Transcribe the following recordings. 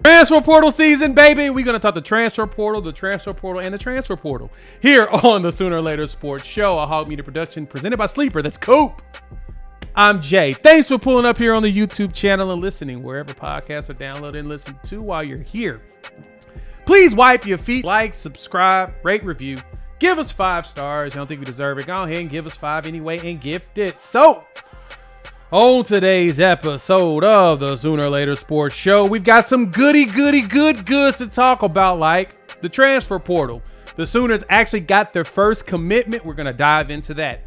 Transfer portal season, baby. We're going to talk the transfer portal, and the transfer portal here on the Sooner or Later Sports Show, a Hog Media production presented by Sleeper. That's Coop. I'm Jay. Thanks for pulling up here on the YouTube channel and listening wherever podcasts are downloaded and listened to while you're here. Please wipe your feet, like, subscribe, rate, review. Give us 5 stars. I don't think we deserve it. Go ahead and give us 5 anyway and gift it. So, on today's episode of the Sooner or Later Sports Show, we've got some goods to talk about, like the transfer portal. The Sooners actually got their first commitment. We're going to dive into that.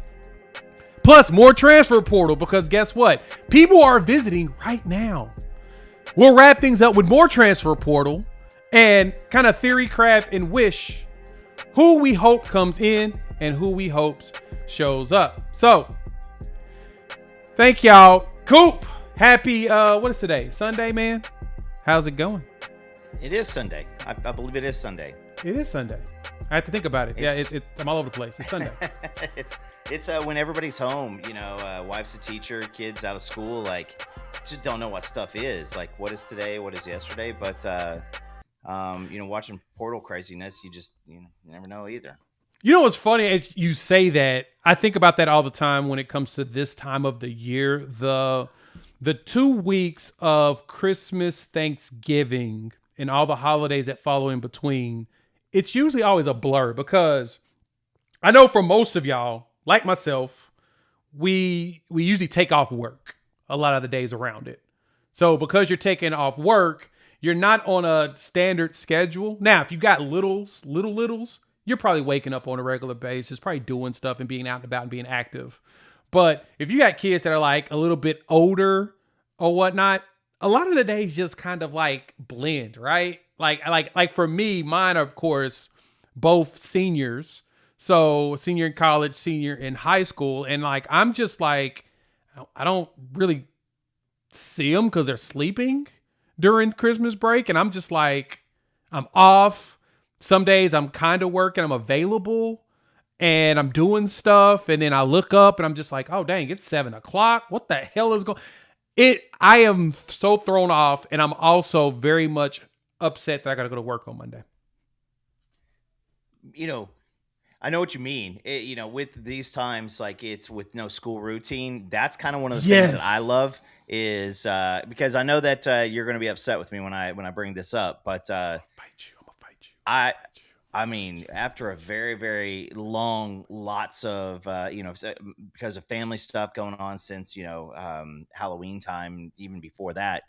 Plus, more transfer portal because guess what? People are visiting right now. We'll wrap things up with more transfer portal and kind of theory, craft, and wish who we hope comes in and who we hope shows up. So, thank y'all. Coop, happy, what is today? Sunday, man? How's it going? It is Sunday. I believe it is Sunday. It is Sunday. I have to think about it. I'm all over the place. It's Sunday. it's when everybody's home, wife's a teacher, kids out of school, like, just don't know what stuff is. Like, what is today? What is yesterday? But, watching portal craziness, you never know either. You know what's funny as you say that, I think about that all the time when it comes to this time of the year. The 2 weeks of Christmas, Thanksgiving, and all the holidays that follow in between, it's usually always a blur because I know for most of y'all, like myself, we usually take off work a lot of the days around it. So because you're taking off work, you're not on a standard schedule. Now, if you got littles, you're probably waking up on a regular basis, probably doing stuff and being out and about and being active. But if you got kids that are like a little bit older or whatnot, a lot of the days just kind of like blend, right? Like for me, mine are, of course, both seniors. So senior in college, senior in high school. And like, I'm just like, I don't really see them because they're sleeping during Christmas break. And I'm just like, I'm off. Some days I'm kind of working, I'm available and I'm doing stuff. And then I look up and I'm just like, oh, dang, it's 7:00. What the hell is going on? I am so thrown off. And I'm also very much upset that I got to go to work on Monday. I know what you mean. With these times, like it's with no school routine. That's kind of one of the Yes. things that I love is because I know that you're going to be upset with me when I bring this up, but I'm gonna fight you. I mean, after a very, very long, lots of, because of family stuff going on since, Halloween time, even before that,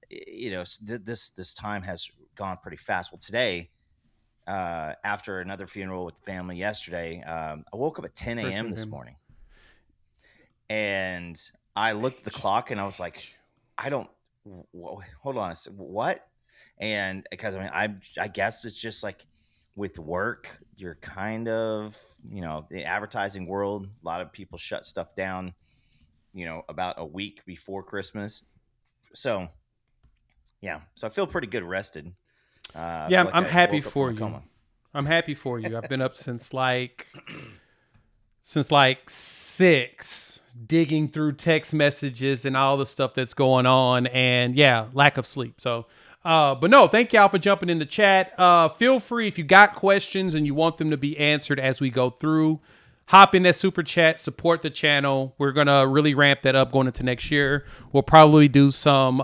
this time has gone pretty fast. Well, today, after another funeral with the family yesterday, I woke up at 10 a.m. this morning. And I looked at the clock and I was like, hold on a second, what? And because I guess it's just like with work, you're kind of, the advertising world, a lot of people shut stuff down, about a week before Christmas. So, yeah. So I feel pretty good rested. I'm happy for you. I'm happy for you. I've been up since like 6, digging through text messages and all the stuff that's going on. And yeah, lack of sleep. So, but no, thank y'all for jumping in the chat. Feel free if you got questions and you want them to be answered as we go through, hop in that super chat, support the channel. We're going to really ramp that up going into next year. We'll probably do some,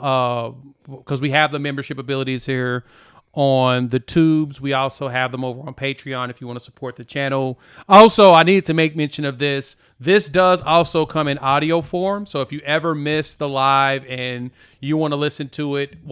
because we have the membership abilities here on the tubes. We also have them over on Patreon if you want to support the channel. Also, I need to make mention of this. This does also come in audio form. So if you ever miss the live and you want to listen to it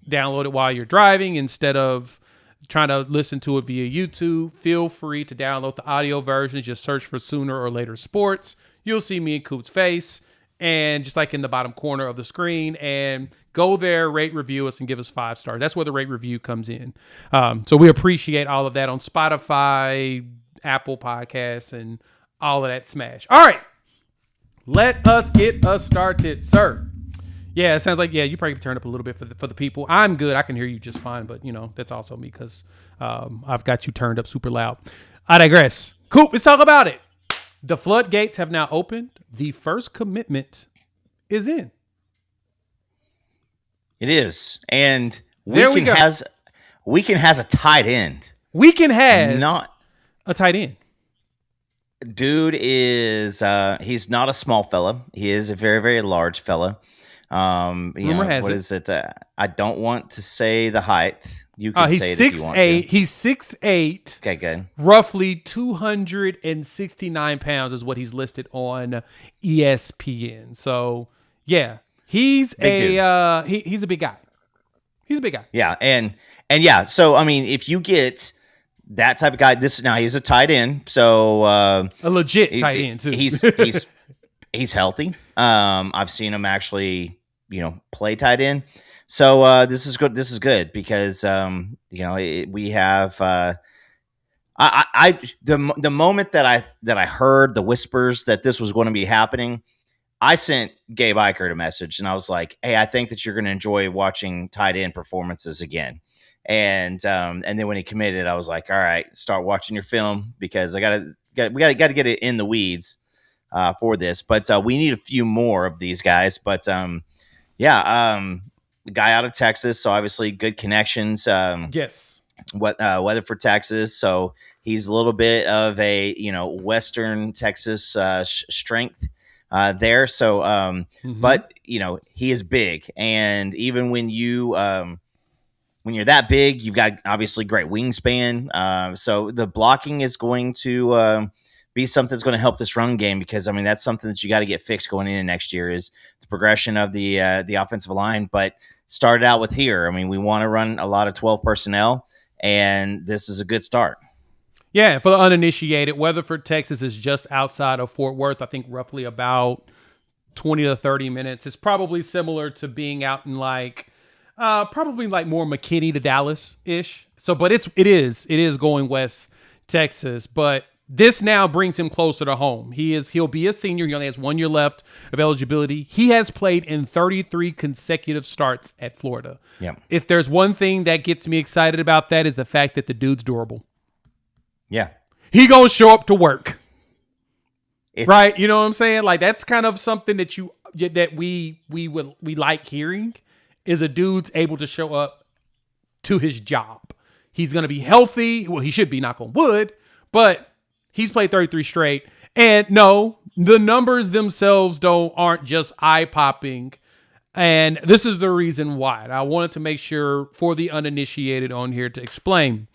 download it while you're driving instead of trying to listen to it via YouTube, feel free to download the audio version. Just search for Sooner or Later Sports. You'll see me and Coop's face, and just like in the bottom corner of the screen, and go there, rate, review us, and give us 5 stars. That's where the rate review comes in. So we appreciate all of that on Spotify, Apple Podcasts, and all of that smash. All right, let us get us started, sir. Yeah, it sounds like, you probably turn up a little bit for the people. I'm good. I can hear you just fine, but, that's also me because I've got you turned up super loud. I digress. Coop, let's talk about it. The floodgates have now opened. The first commitment is in. It is, and There we go. Weekend has a tight end. Weekend has Not a tight end. Dude is he's not a small fella. He is a very, very large fella. Rumor has what it. is it? I don't want to say the height. You can He's say it if you want 6'8". to. He's 6'8". Okay, good. Roughly 269 pounds is what he's listed on ESPN. So yeah, he's Big he's a big guy. He's a big guy. Yeah, and yeah. So I mean, if you get that type of guy, now he's a tight end, so A legit tight end too. He's healthy. I've seen him actually, play tight end. So this is good. This is good because we have. The moment that I heard the whispers that this was going to be happening, I sent Gabe Eichert a message and I was like, "Hey, I think that you're going to enjoy watching tight end performances again." And then when he committed, I was like, "All right, start watching your film because we got to get it in the weeds for this." But we need a few more of these guys. But the guy out of Texas, so obviously good connections. Yes. Weatherford, Texas, so he's a little bit of a Western Texas strength there. So, but he is big, and even when you're that big, you've got obviously great wingspan. So the blocking is going to be something that's going to help this run game because that's something that you got to get fixed going into next year is the progression of the offensive line. But started out with here. We want to run a lot of 12 personnel, and this is a good start. Yeah, for the uninitiated, Weatherford, Texas is just outside of Fort Worth. I think roughly about 20 to 30 minutes. It's probably similar to being out in probably like more McKinney to Dallas ish. So, but it is going West Texas, but this now brings him closer to home. He'll be a senior. He only has 1 year left of eligibility. He has played in 33 consecutive starts at Florida. Yeah. If there's one thing that gets me excited about that is the fact that the dude's durable. Yeah. He gonna show up to work. Right? You know what I'm saying? Like that's kind of something that we like hearing is a dude's able to show up to his job. He's going to be healthy. Well, he should be, knock on wood, but he's played 33 straight. And no, the numbers themselves aren't just eye-popping. And this is the reason why. I wanted to make sure for the uninitiated on here to explain.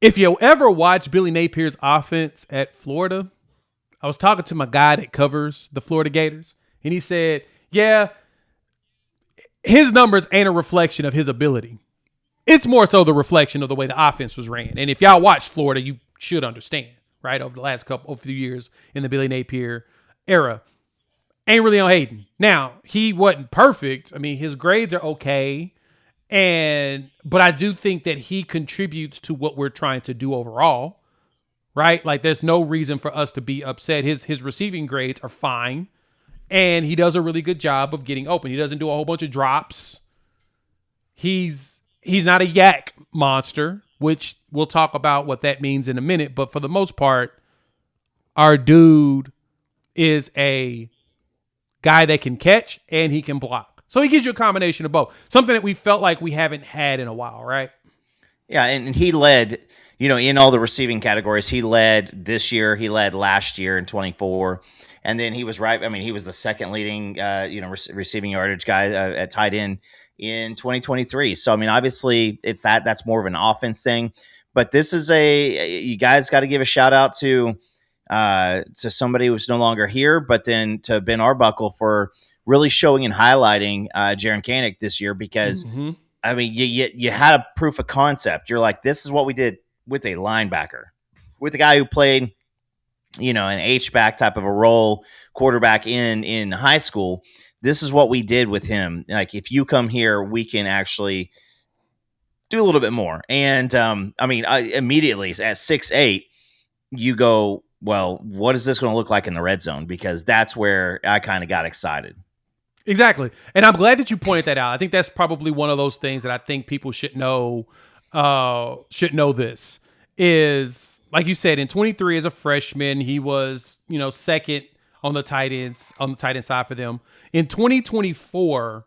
If you ever watch Billy Napier's offense at Florida, I was talking to my guy that covers the Florida Gators, and he said, yeah, his numbers ain't a reflection of his ability. It's more so the reflection of the way the offense was ran. And if y'all watch Florida, you should understand, right? Over the last few years in the Billy Napier era, ain't really on Hayden. Now, he wasn't perfect. His grades are okay. But I do think that he contributes to what we're trying to do overall, right? Like there's no reason for us to be upset. His receiving grades are fine. And he does a really good job of getting open. He doesn't do a whole bunch of drops. He's not a yak monster, which we'll talk about what that means in a minute. But for the most part, our dude is a guy that can catch and he can block. So he gives you a combination of both. Something that we felt like we haven't had in a while, right? Yeah, and he led, in all the receiving categories. He led this year. He led last year in 24. And then he was he was the second leading, receiving yardage guy at tight end in 2023. So, obviously that's more of an offense thing. But this is you guys got to give a shout out to somebody who's no longer here, but then to Ben Arbuckle for really showing and highlighting Jaron Kanik this year because, you had a proof of concept. You're like, this is what we did with a linebacker, with a guy who played, an H-back type of a role, quarterback in high school. This is what we did with him. Like, if you come here, we can actually do a little bit more. And, immediately at 6'8", you go, well, what is this going to look like in the red zone? Because that's where I kind of got excited. Exactly. And I'm glad that you pointed that out. I think that's probably one of those things that I think people should know this is, like you said, in 23 as a freshman, he was, second on the tight end side for them. In 2024,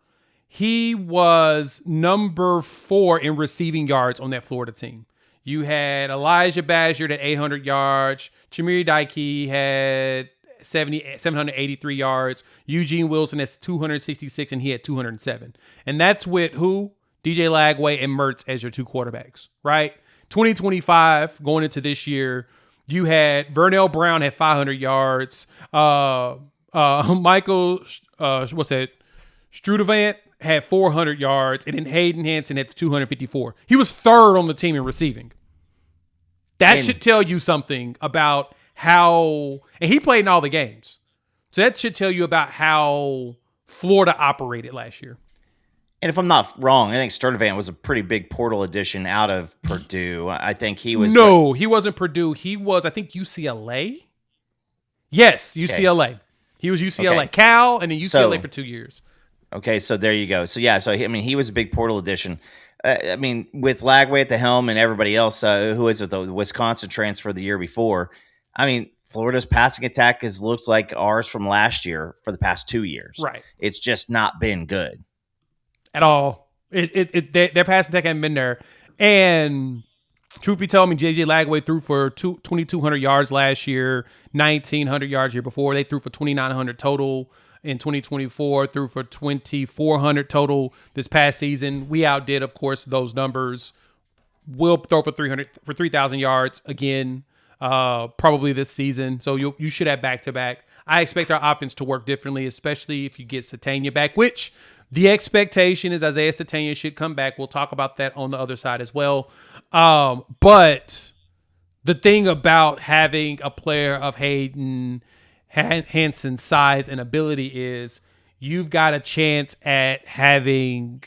he was number 4 in receiving yards on that Florida team. You had Elijah Badger at 800 yards. Chamiri Daiki had 783 yards. Eugene Wilson has 266, and he had 207. And that's with who? DJ Lagway and Mertz as your 2 quarterbacks, right? 2025, going into this year, you had Vernell Brown had 500 yards. Michael, Strudevant had 400 yards, and then Hayden Hansen had 254. He was 3rd on the team in receiving. That should tell you something about how, and he played in all the games. So that should tell you about how Florida operated last year. And if I'm not wrong, I think Sturdivant was a pretty big portal addition out of Purdue. I think he was. No, he wasn't Purdue. He was, I think, UCLA. Yes, UCLA. Okay. He was UCLA. Okay. Cal, and then UCLA for 2 years. Okay, so there you go. So, yeah, he was a big portal addition. With Lagway at the helm and everybody else who was with the Wisconsin transfer the year before, Florida's passing attack has looked like ours from last year for the past 2 years. Right. It's just not been good. At all. Their passing attack hasn't been there. And truth be told, JJ Lagway threw for 2,200 yards last year, 1,900 yards year before. They threw for 2,900 total in 2024, threw for 2,400 total this past season. We outdid, of course, those numbers. We'll throw for 3,000 yards again, probably this season. So you should have back-to-back. I expect our offense to work differently, especially if you get Satania back, which the expectation is Isaiah Satania should come back. We'll talk about that on the other side as well. But the thing about having a player of Hayden Hansen's size and ability is you've got a chance at having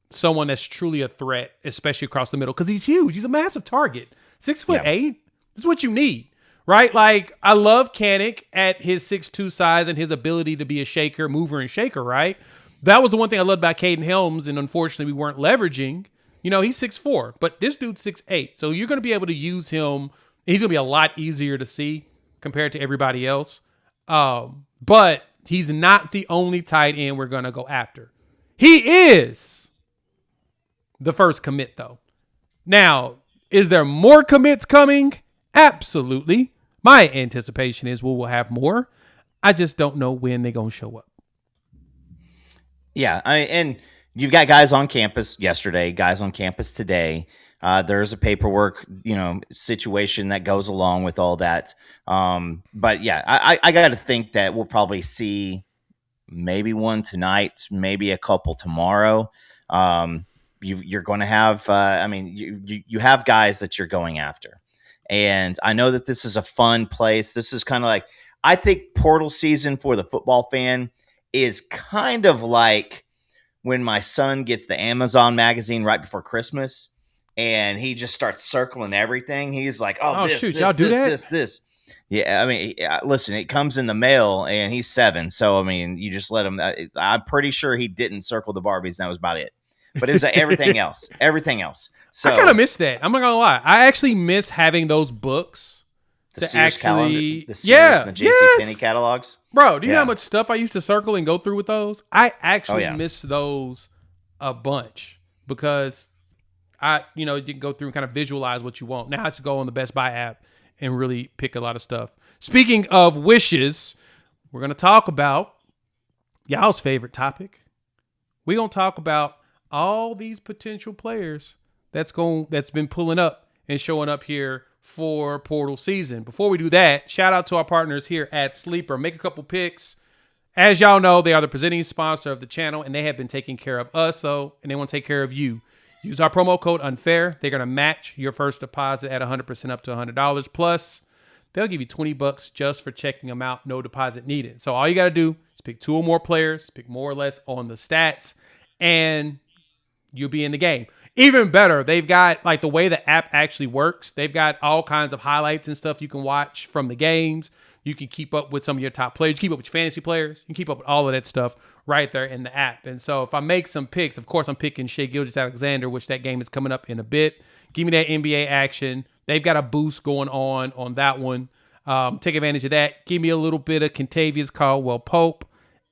someone that's truly a threat, especially across the middle, because he's huge. He's a massive target. 6'8". Yeah. This is what you need, right? Like, I love Kanik at his 6'2" size and his ability to be a mover and shaker, right? That was the one thing I loved about Caden Helms, and unfortunately we weren't leveraging. He's 6'4", but this dude's 6'8". So you're going to be able to use him. He's going to be a lot easier to see compared to everybody else. But he's not the only tight end we're going to go after. He is the first commit, though. Now, is there more commits coming? Absolutely. My anticipation is we will have more. I just don't know when they're going to show up. Yeah, and you've got guys on campus yesterday, guys on campus today. There's a paperwork, situation that goes along with all that. But yeah, I got to think that we'll probably see maybe one tonight, maybe a couple tomorrow. You're going to have, you have guys that you're going after. And I know that this is a fun place. This is kind of like, I think portal season for the football fan is kind of like when my son gets the Amazon magazine right before Christmas and he just starts circling everything. He's like, this. Yeah, listen, it comes in the mail and he's 7. So, you just let him. I'm pretty sure he didn't circle the Barbies. And that was about it. But it was everything else. So I kind of miss that. I'm not going to lie. I actually miss having those books. The Sears calendar, the Sears and the JCPenney catalogs. Bro, do you know how much stuff I used to circle and go through with those? I actually miss those a bunch because you can go through and kind of visualize what you want. Now I just go on the Best Buy app and really pick a lot of stuff. Speaking of wishes, we're going to talk about y'all's favorite topic. We're going to talk about all these potential players that's been pulling up and showing up here for portal season. Before we do that, shout out to our partners here at Sleeper. Make a couple picks. As y'all know, they are the presenting sponsor of the channel, and they have been taking care of us, and they want to take care of you. Use our promo code UNFAIR. They're going to match your first deposit at 100% up to $100. Plus, they'll give you $20 just for checking them out. No deposit needed. So all you got to do is pick 2 or more players, pick more or less on the stats, and you'll be in the game. Even better, they've got, the way the app actually works, they've got all kinds of highlights and stuff you can watch from the games. You can keep up with some of your top players. You keep up with your fantasy players. You can keep up with all of that stuff right there in the app. And so if I make some picks, of course, I'm picking Shai Gilgeous-Alexander, which that game is coming up in a bit. Give me that NBA action. They've got a boost going on that one. Take advantage of that. Give me a little bit of Kentavious Caldwell-Pope.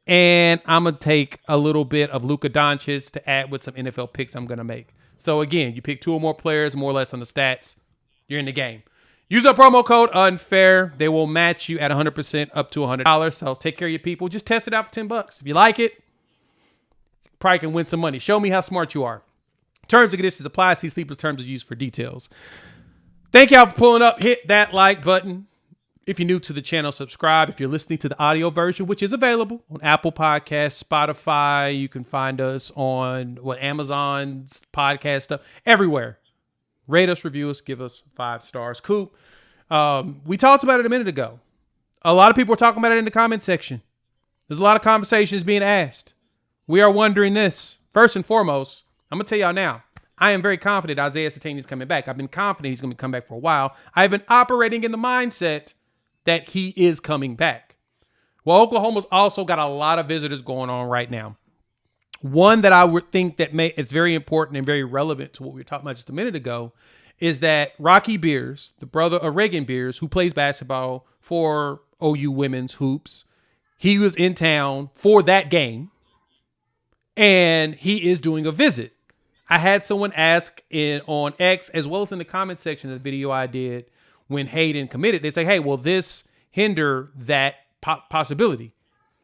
And I'm going to take a little bit of Luka Doncic to add with some NFL picks I'm going to make. So again, you pick 2 or more players, more or less on the stats, you're in the game. Use our promo code UNFAIR. They will match you at 100% up to $100. So take care of your people. Just test it out for $10. If you like it, you probably can win some money. Show me how smart you are. Terms and conditions apply. See Sleepers Terms of Use for details. Thank y'all for pulling up. Hit that like button. If you're new to the channel, subscribe. If you're listening to the audio version, which is available on Apple Podcasts, Spotify, you can find us on Amazon's podcast stuff, everywhere. Rate us, review us, give us 5 stars. Coop, we talked about it a minute ago. A lot of people are talking about it in the comment section. There's a lot of conversations being asked. We are wondering this. First and foremost, I'm going to tell y'all now, I am very confident Isaiah Satani is coming back. I've been confident he's going to come back for a while. I've been operating in the mindset that he is coming back. Well, Oklahoma's also got a lot of visitors going on right now. One that I would think that is very important and very relevant to what we were talking about just a minute ago is that Rocky Beers, the brother of Reagan Beers, who plays basketball for OU Women's Hoops, he was in town for that game, and he is doing a visit. I had someone ask on X, as well as in the comment section of the video I did when Hayden committed. They say, hey, will this hinder that possibility?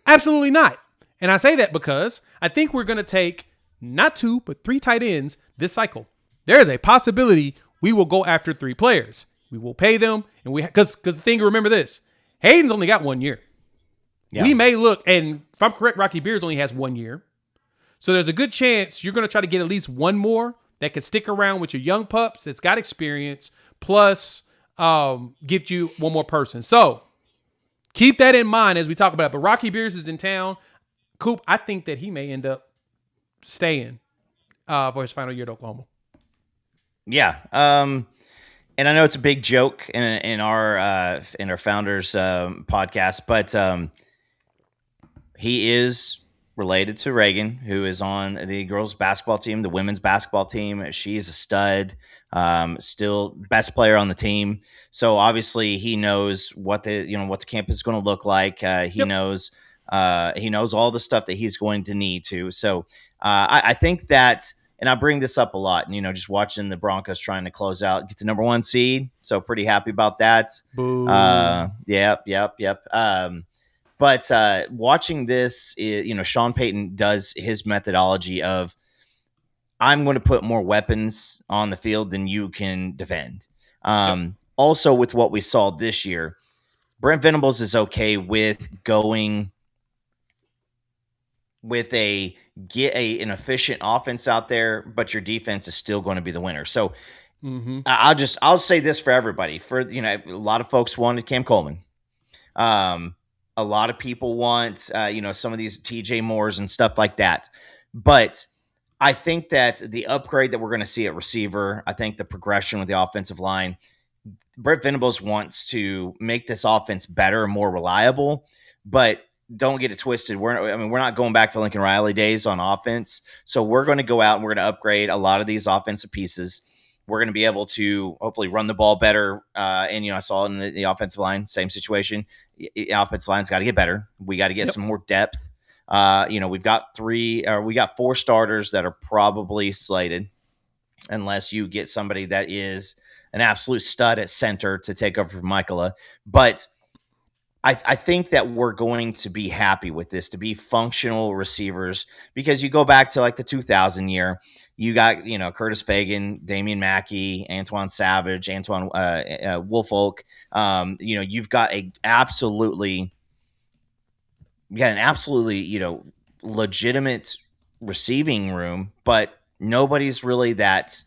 Absolutely not. And I say that because I think we're going to take not 2, but 3 tight ends this cycle. There is a possibility we will go after 3 players. We will pay them, and because the thing, remember this, Hayden's only got 1 year. Yeah. We may look, and if I'm correct, Rocky Beers only has 1 year. So there's a good chance you're going to try to get at least 1 more that can stick around with your young pups that's got experience, plus give you 1 more person. So keep that in mind as we talk about it. But Rocky Beers is in town. Coop, I think that he may end up staying for his final year at Oklahoma. Yeah. And I know it's a big joke in our founders podcast, but he is related to Reagan, who is on the girls basketball team, the women's basketball team. She's a stud, still best player on the team. So obviously he knows what the campus is going to look like. He knows all the stuff that he's going to need to. So I think that, and I bring this up a lot, and, just watching the Broncos trying to close out, get the number 1 seed. So pretty happy about that. Boo. Yep. But watching this, Sean Payton does his methodology of, I'm going to put more weapons on the field than you can defend. Also, with what we saw this year, Brent Venables is okay with going with an efficient offense out there, but your defense is still going to be the winner. So I'll say this for everybody. A lot of folks wanted Cam Coleman. A lot of people want, some of these TJ Moores and stuff like that. But I think that the upgrade that we're going to see at receiver, I think the progression with the offensive line, Brent Venables wants to make this offense better and more reliable. But don't get it twisted. We're not going back to Lincoln Riley days on offense. So we're going to go out and we're going to upgrade a lot of these offensive pieces. We're going to be able to hopefully run the ball better. And, I saw it in the offensive line, same situation. The offensive line's got to get better. We got to get some more depth. We've got 4 starters that are probably slated, unless you get somebody that is an absolute stud at center to take over from Michaela. But I think that we're going to be happy with this, to be functional receivers, because you go back to like the 2000 year, you got, Curtis Fagan, Damian Mackey, Antoine Savage, Antoine Woolfolk. You've got an absolutely, legitimate receiving room, but nobody's really that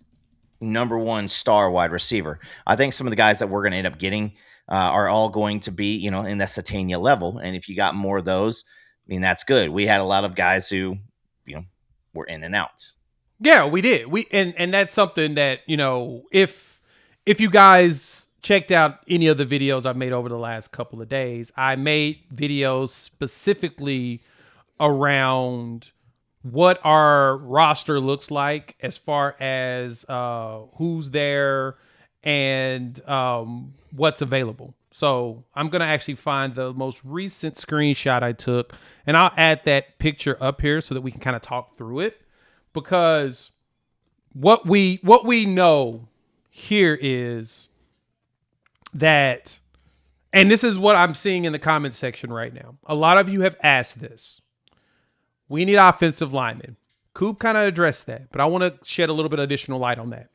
number 1 star wide receiver. I think some of the guys that we're going to end up getting are all going to be, in that Satania level. And if you got more of those, that's good. We had a lot of guys who, were in and out. Yeah, we did. And that's something that, if you guys checked out any of the videos I've made over the last couple of days, I made videos specifically around what our roster looks like as far as who's there and what's available. So I'm going to actually find the most recent screenshot I took, and I'll add that picture up here so that we can kind of talk through it. Because what we know here is that, and this is what I'm seeing in the comments section right now. A lot of you have asked this. We need offensive linemen. Coop kind of addressed that, but I want to shed a little bit of additional light on that.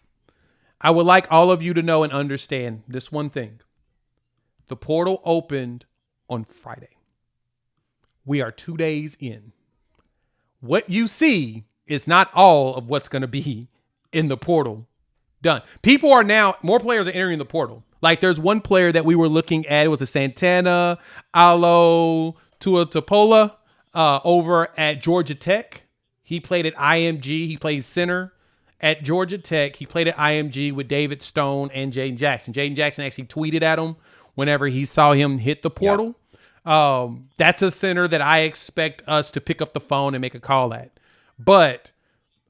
I would like all of you to know and understand this one thing. The portal opened on Friday. We are 2 days in. What you see is not all of what's going to be in the portal done. People are now, more players are entering the portal. Like there's one player that we were looking at. It was a Santana Alo Tuatopola over at Georgia Tech. He played at IMG. He plays center at Georgia Tech. He played at IMG with David Stone and Jaden Jackson. Jaden Jackson actually tweeted at him whenever he saw him hit the portal. Yep. That's a center that I expect us to pick up the phone and make a call at. But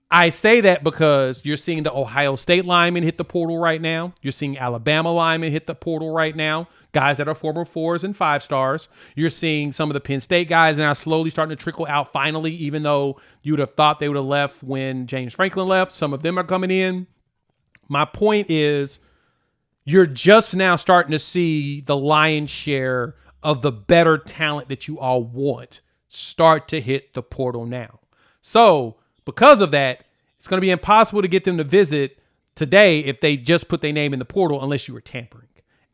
I say that because you're seeing the Ohio State linemen hit the portal right now. You're seeing Alabama linemen hit the portal right now. Guys that are former 4s and 5 stars. You're seeing some of the Penn State guys now slowly starting to trickle out finally, even though you would have thought they would have left when James Franklin left. Some of them are coming in. My point is you're just now starting to see the lion's share of the better talent that you all want start to hit the portal now. So because of that, it's going to be impossible to get them to visit today if they just put their name in the portal unless you were tampering.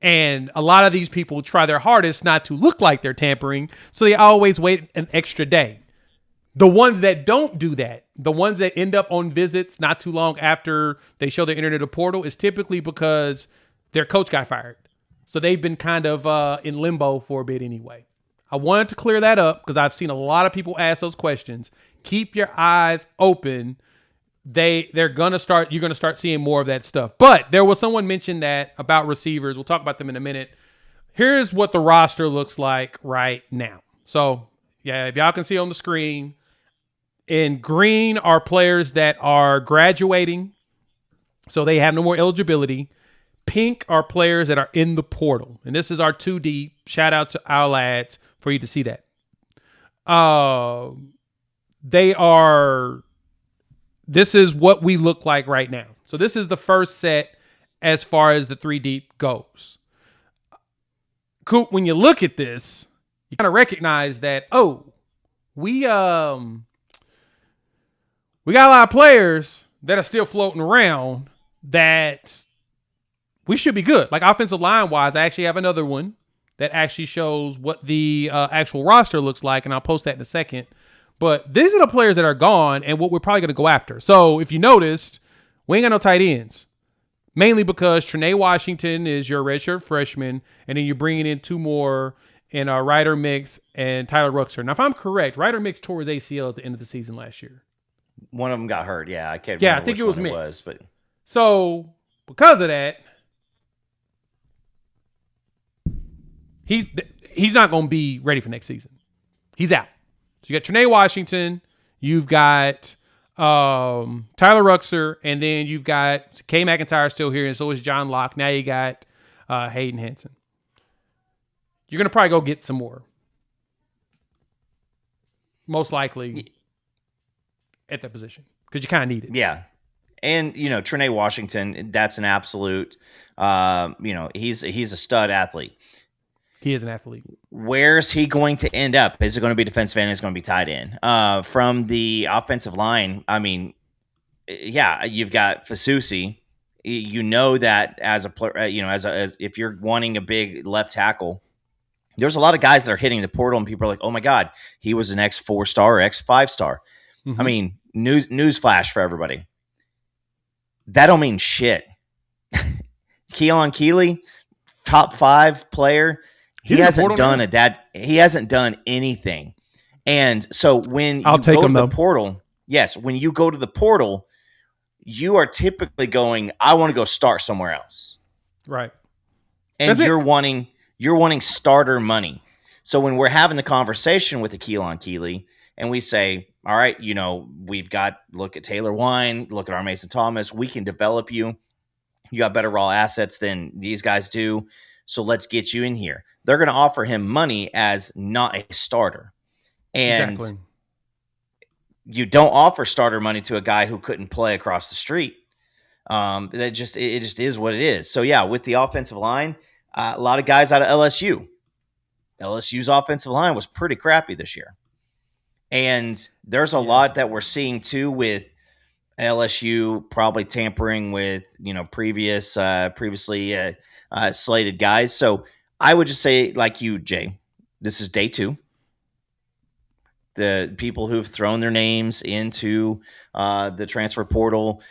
And a lot of these people try their hardest not to look like they're tampering, so they always wait an extra day. The ones that don't do that, the ones that end up on visits not too long after they show their internet portal, is typically because their coach got fired. So they've been kind of in limbo for a bit anyway. I wanted to clear that up because I've seen a lot of people ask those questions. Keep your eyes open. They're gonna start. You're gonna start seeing more of that stuff. But there was someone mentioned that about receivers. We'll talk about them in a minute. Here's what the roster looks like right now. So yeah, if y'all can see on the screen, in green are players that are graduating, so they have no more eligibility. Pink are players that are in the portal, and this is our 2 deep. Shout out to our lads for you to see that. They are. This is what we look like right now. So this is the first set as far as the 3 deep goes. Coop, when you look at this, you kind of recognize that, we got a lot of players that are still floating around that we should be good. Like offensive line wise, I actually have another one that actually shows what the actual roster looks like, and I'll post that in a second. But these are the players that are gone and what we're probably going to go after. So if you noticed, we ain't got no tight ends. Mainly because Trinae Washington is your redshirt freshman, and then you're bringing in 2 more in Ryder Mix and Tyler Ruxer. Now, if I'm correct, Ryder Mix tore his ACL at the end of the season last year. One of them got hurt. Yeah, I can't remember. Yeah, I think it was Mix. But so because of that, he's not going to be ready for next season. He's out. So you got Trinae Washington, you've got Tyler Ruxer, and then you've got Kay McIntyre still here, and so is John Locke. Now you got Hayden Hansen. You're going to probably go get some more. Most likely at that position because you kind of need it. Yeah. And, Trinae Washington, that's an absolute, he's a stud athlete. He is an athlete. Where's he going to end up? Is it going to be defensive end? Is it going to be tight end? From the offensive line, I mean, yeah, you've got Fasusi. You know that as a player, as if you're wanting a big left tackle, there's a lot of guys that are hitting the portal, and people are like, "Oh my God, he was an X4 star or X5 star." Mm-hmm. I mean, news flash for everybody. That don't mean shit. Keelan Keeley, top 5 player. He hasn't done anything. And so when you go to the portal, when you go to the portal, you are typically going, I want to go start somewhere else. Right. And you're wanting starter money. So when we're having the conversation with the Keelan Keeley and we say, all right, look at Taylor Wine, look at our Mason Thomas, we can develop you. You got better raw assets than these guys do. So let's get you in here. They're going to offer him money as not a starter. And Exactly. you don't offer starter money to a guy who couldn't play across the street. It just is what it is. So yeah, with the offensive line, a lot of guys out of LSU. LSU's offensive line was pretty crappy this year. And there's a lot that we're seeing too with LSU probably tampering with, previously slated guys. So I would just say, like you, Jay, this is day 2. The people who've thrown their names into the transfer portal,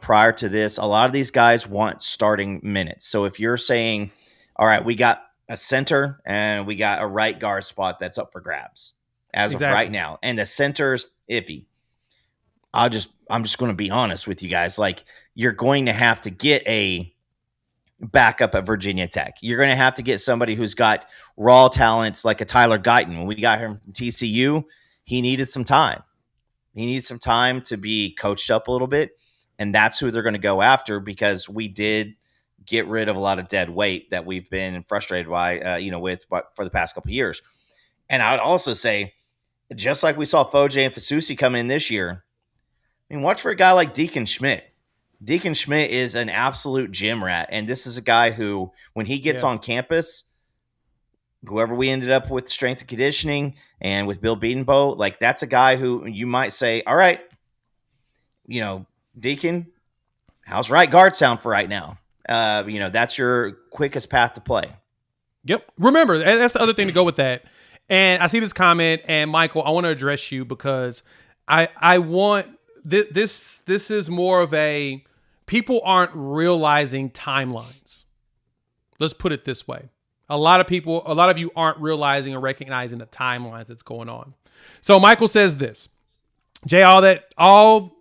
prior to this, a lot of these guys want starting minutes. So if you're saying, all right, we got a center and we got a right guard spot that's up for grabs as of right now, and the center's iffy, I'm just going to be honest with you guys. Like, you're going to have to get a backup at Virginia Tech. You're going to have to get somebody who's got raw talents like a Tyler Guyton. When we got him from TCU, he needed some time. He needs some time to be coached up a little bit, and that's who they're going to go after, because we did get rid of a lot of dead weight that we've been frustrated by, with for the past couple of years. And I would also say, just like we saw Foje and Fasusi come in this year, I mean, watch for a guy like Deacon Schmidt. Deacon Schmidt is an absolute gym rat, and this is a guy who, when he gets on campus, whoever we ended up with strength and conditioning and with Bill Beatonbow, like, that's a guy who you might say, all right, Deacon, how's right guard sound for right now? That's your quickest path to play. Yep. Remember, that's the other thing to go with that. And I see this comment, and Michael, I want to address you because I want this is more of a, people aren't realizing timelines. Let's put it this way. A lot of you aren't realizing or recognizing the timelines that's going on. So Michael says this, Jay, all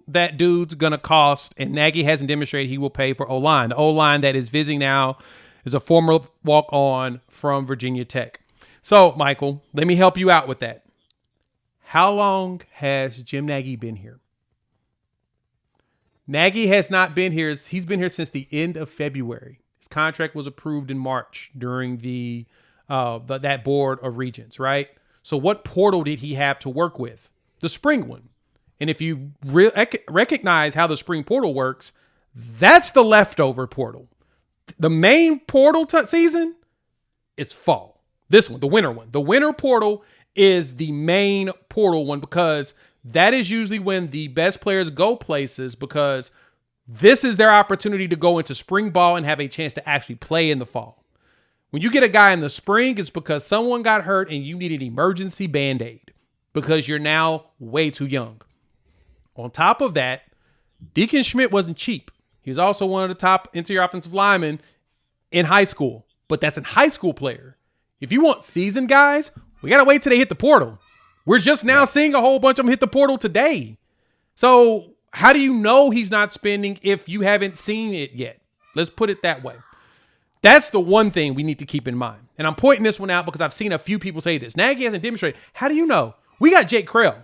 that dude's going to cost, and Nagy hasn't demonstrated he will pay for O-line. The O-line that is visiting now is a former walk-on from Virginia Tech. So, Michael, let me help you out with that. How long has Jim Nagy been here? Nagy has not been here. He's been here since the end of February. His contract was approved in March during that board of regents, right? So what portal did he have to work with? The spring one. And if you recognize how the spring portal works, that's the leftover portal. The main portal season is fall. This one, the winter one. The winter portal is the main portal one, because that is usually when the best players go places, because this is their opportunity to go into spring ball and have a chance to actually play in the fall. When you get a guy in the spring, it's because someone got hurt and you need an emergency Band-Aid because you're now way too young. On top of that, Deacon Schmidt wasn't cheap. He was also one of the top interior offensive linemen in high school, but that's a high school player. If you want seasoned guys, we got to wait till they hit the portal. We're just now seeing a whole bunch of them hit the portal today. So how do you know he's not spending if you haven't seen it yet? Let's put it that way. That's the one thing we need to keep in mind. And I'm pointing this one out because I've seen a few people say this. Nagy hasn't demonstrated. How do you know? We got Jake Krell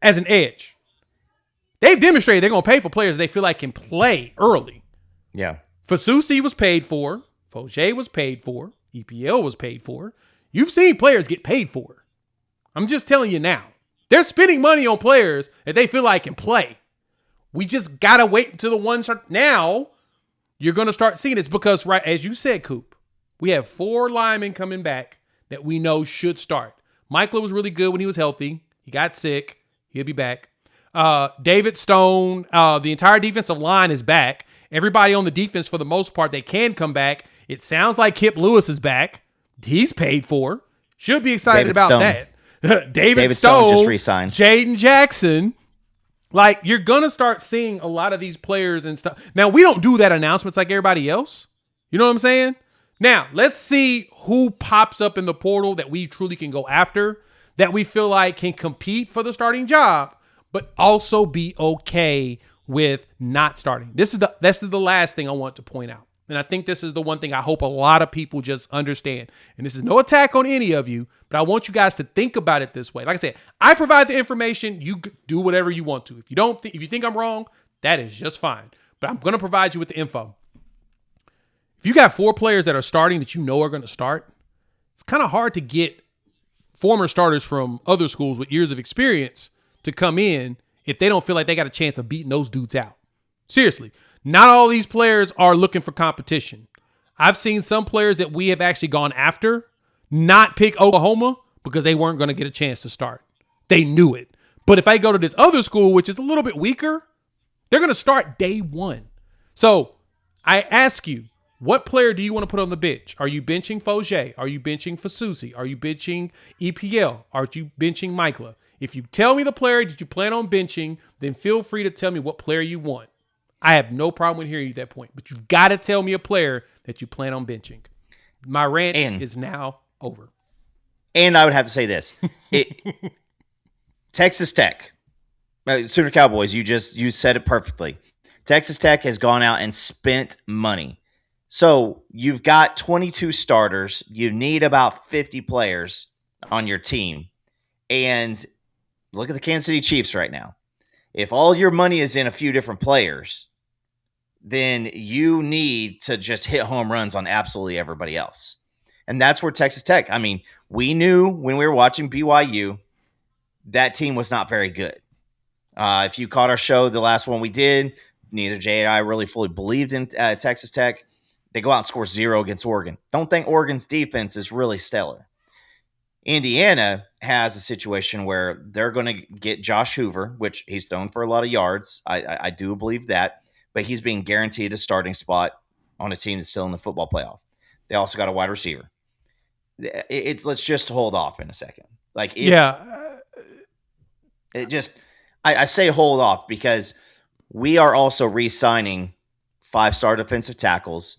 as an edge. They've demonstrated they're going to pay for players they feel like can play early. Yeah. Fasusi was paid for. Foje was paid for. EPL was paid for. You've seen players get paid for. I'm just telling you now. They're spending money on players that they feel like can play. We just got to wait until the ones are. Now, you're going to start seeing this because, right, as you said, Coop, we have 4 linemen coming back that we know should start. Michael was really good when he was healthy. He got sick. He'll be back. David Stone, the entire defensive line is back. Everybody on the defense, for the most part, they can come back. It sounds like Kip Lewis is back. He's paid for. Should be excited about that. David Stone just re-signed. Jaden Jackson. Like, you're going to start seeing a lot of these players and stuff. Now, we don't do that announcements like everybody else. You know what I'm saying? Now, let's see who pops up in the portal that we truly can go after, that we feel like can compete for the starting job, but also be okay with not starting. This is the last thing I want to point out. And I think this is the one thing I hope a lot of people just understand. And this is no attack on any of you, but I want you guys to think about it this way. Like I said, I provide the information. You do whatever you want to. If you if you think I'm wrong, that is just fine. But I'm going to provide you with the info. If you got 4 players that are starting that you know are going to start, it's kind of hard to get former starters from other schools with years of experience to come in if they don't feel like they got a chance of beating those dudes out. Seriously, not all these players are looking for competition. I've seen some players that we have actually gone after not pick Oklahoma because they weren't going to get a chance to start. They knew it. But if I go to this other school, which is a little bit weaker, they're going to start day one. So I ask you, what player do you want to put on the bench? Are you benching Fogier? Are you benching Fasusi? Are you benching EPL? Are you benching Michaela? If you tell me the player that you plan on benching, then feel free to tell me what player you want. I have no problem with hearing you at that point, but you've got to tell me a player that you plan on benching. My rant is now over. And I would have to say this. Texas Tech, Sooner Cowboys, you said it perfectly. Texas Tech has gone out and spent money. So you've got 22 starters. You need about 50 players on your team. And look at the Kansas City Chiefs right now. If all your money is in a few different players, then you need to just hit home runs on absolutely everybody else. And that's where Texas Tech, I mean, we knew when we were watching BYU, that team was not very good. If you caught our show, the last one we did, neither Jay and I really fully believed in Texas Tech. They go out and score 0 against Oregon. Don't think Oregon's defense is really stellar. Indiana has a situation where they're going to get Josh Hoover, which he's thrown for a lot of yards. I do believe that. But he's being guaranteed a starting spot on a team that's still in the football playoff. They also got a wide receiver. Let's just hold off in a second. I say hold off because we are also re-signing 5-star defensive tackles,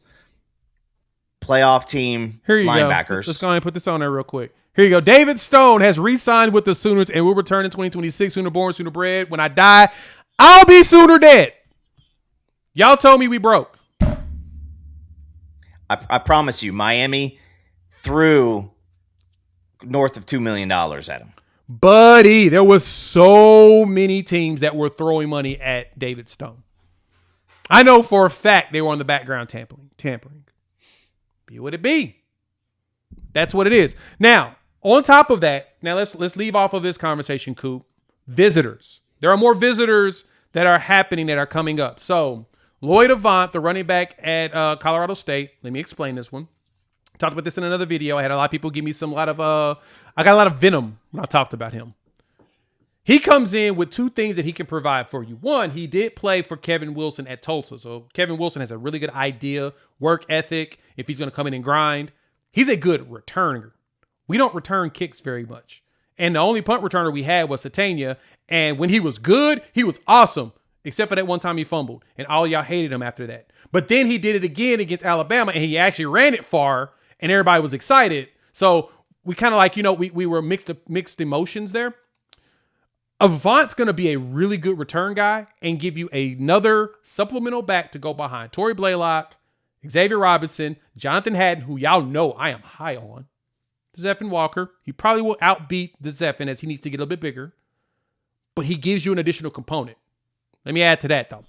playoff team linebackers. Let's go ahead and put this on there real quick. Here you go. David Stone has re-signed with the Sooners and will return in 2026. Sooner born, Sooner bred. When I die, I'll be Sooner dead. Y'all told me we broke. I promise you, Miami threw north of $2 million at him. Buddy, there was so many teams that were throwing money at David Stone. I know for a fact they were on the background tampering. Be what it be. That's what it is. Now, on top of that, now let's leave off of this conversation, Coop. Visitors. There are more visitors that are happening that are coming up. So, Lloyd Avant, the running back at Colorado State. Let me explain this one. Talked about this in another video. I had a lot of people give me I got a lot of venom when I talked about him. He comes in with 2 things that he can provide for you. One, he did play for Kevin Wilson at Tulsa. So Kevin Wilson has a really good idea, work ethic, if he's going to come in and grind. He's a good returner. We don't return kicks very much. And the only punt returner we had was Satania. And when he was good, he was awesome. Except for that one time he fumbled. And all y'all hated him after that. But then he did it again against Alabama. And he actually ran it far. And everybody was excited. So we kind of we were mixed emotions there. Avant's going to be a really good return guy and give you another supplemental back to go behind. Torrey Blaylock, Xavier Robinson, Jonathan Haddon, who y'all know I am high on. Zephyr Walker. He probably will outbeat the Zephyr as he needs to get a little bit bigger. But he gives you an additional component. Let me add to that, though.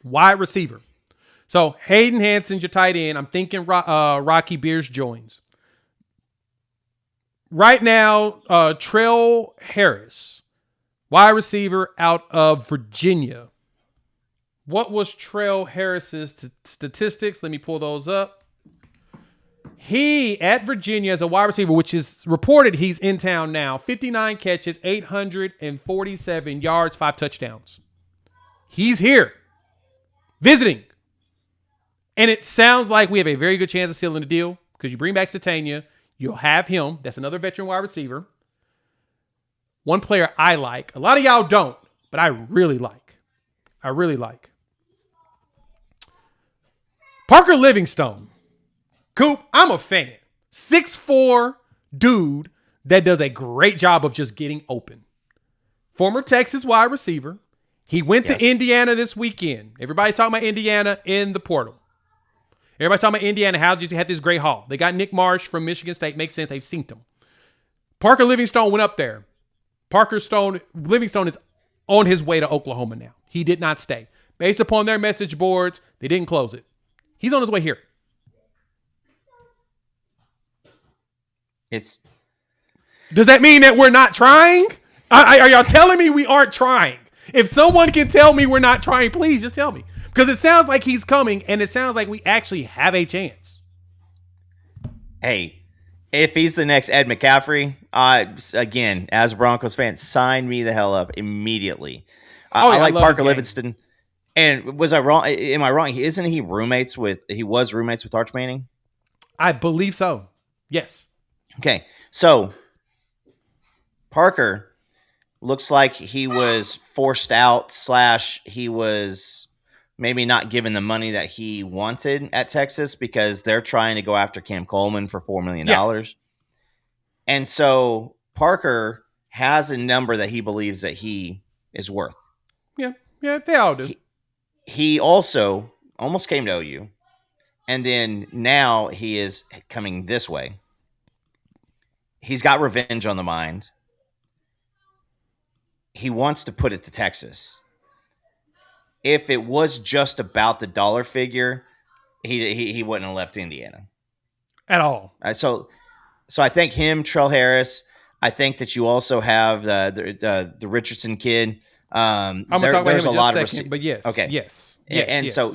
Wide receiver. So Hayden Hanson's your tight end. I'm thinking Rocky Beers joins. Right now, Trell Harris, wide receiver out of Virginia. What was Trell Harris's statistics? Let me pull those up. He, at Virginia, as a wide receiver, which is reported he's in town now, 59 catches, 847 yards, 5 touchdowns. He's here, visiting. And it sounds like we have a very good chance of sealing the deal because you bring back Satania. You'll have him. That's another veteran wide receiver. One player I like. A lot of y'all don't, but I really like. Parker Livingstone. Coop, I'm a fan. 6'4" dude that does a great job of just getting open. Former Texas wide receiver. He went to Indiana this weekend. Everybody's talking about Indiana in the portal. Everybody's talking about Indiana. How did you have this great haul? They got Nick Marsh from Michigan State. Makes sense. They've seen him. Parker Livingstone went up there. Livingstone is on his way to Oklahoma now. He did not stay. Based upon their message boards, they didn't close it. He's on his way here. It's Does that mean that we're not trying? Are y'all telling me we aren't trying? If someone can tell me we're not trying, please just tell me. Because it sounds like he's coming, and it sounds like we actually have a chance. Hey, if he's the next Ed McCaffrey, again, as a Broncos fan, sign me the hell up immediately. I like Parker Livingston. And was I wrong? Am I wrong? Isn't he roommates with? He was roommates with Arch Manning. I believe so. Yes. Okay, so Parker looks like he was forced out / he was maybe not given the money that he wanted at Texas because they're trying to go after Cam Coleman for $4 million. Yeah. And so Parker has a number that he believes that he is worth. Yeah, they all do. He also almost came to OU, and then now he is coming this way. He's got revenge on the mind. He wants to put it to Texas. If it was just about the dollar figure, he wouldn't have left Indiana at all. So I think him, Trell Harris. I think that you also have the Richardson kid. I'm gonna talk about him in just a second, but yes, okay, yes, and so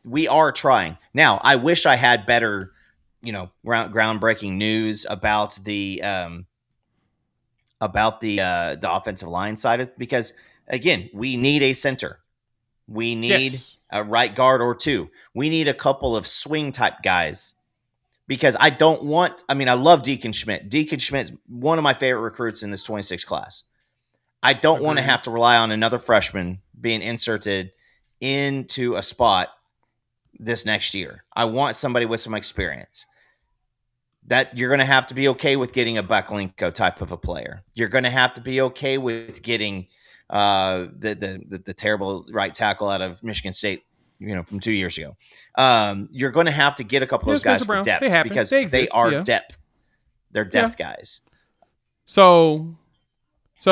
we are trying. Now, I wish I had better, groundbreaking news about the offensive line side of it, because again, we need a center. We need a right guard or two. We need a couple of swing type guys, because I love Deacon Schmidt. Deacon Schmidt's one of my favorite recruits in this 26 class. I don't want to have to rely on another freshman being inserted into a spot this next year. I want somebody with some experience. That you're going to have to be okay with getting a Bucklinko type of a player. You're going to have to be okay with getting the terrible right tackle out of Michigan State, from 2 years ago. You're going to have to get a couple of those guys for depth, because they are depth. They're depth guys. So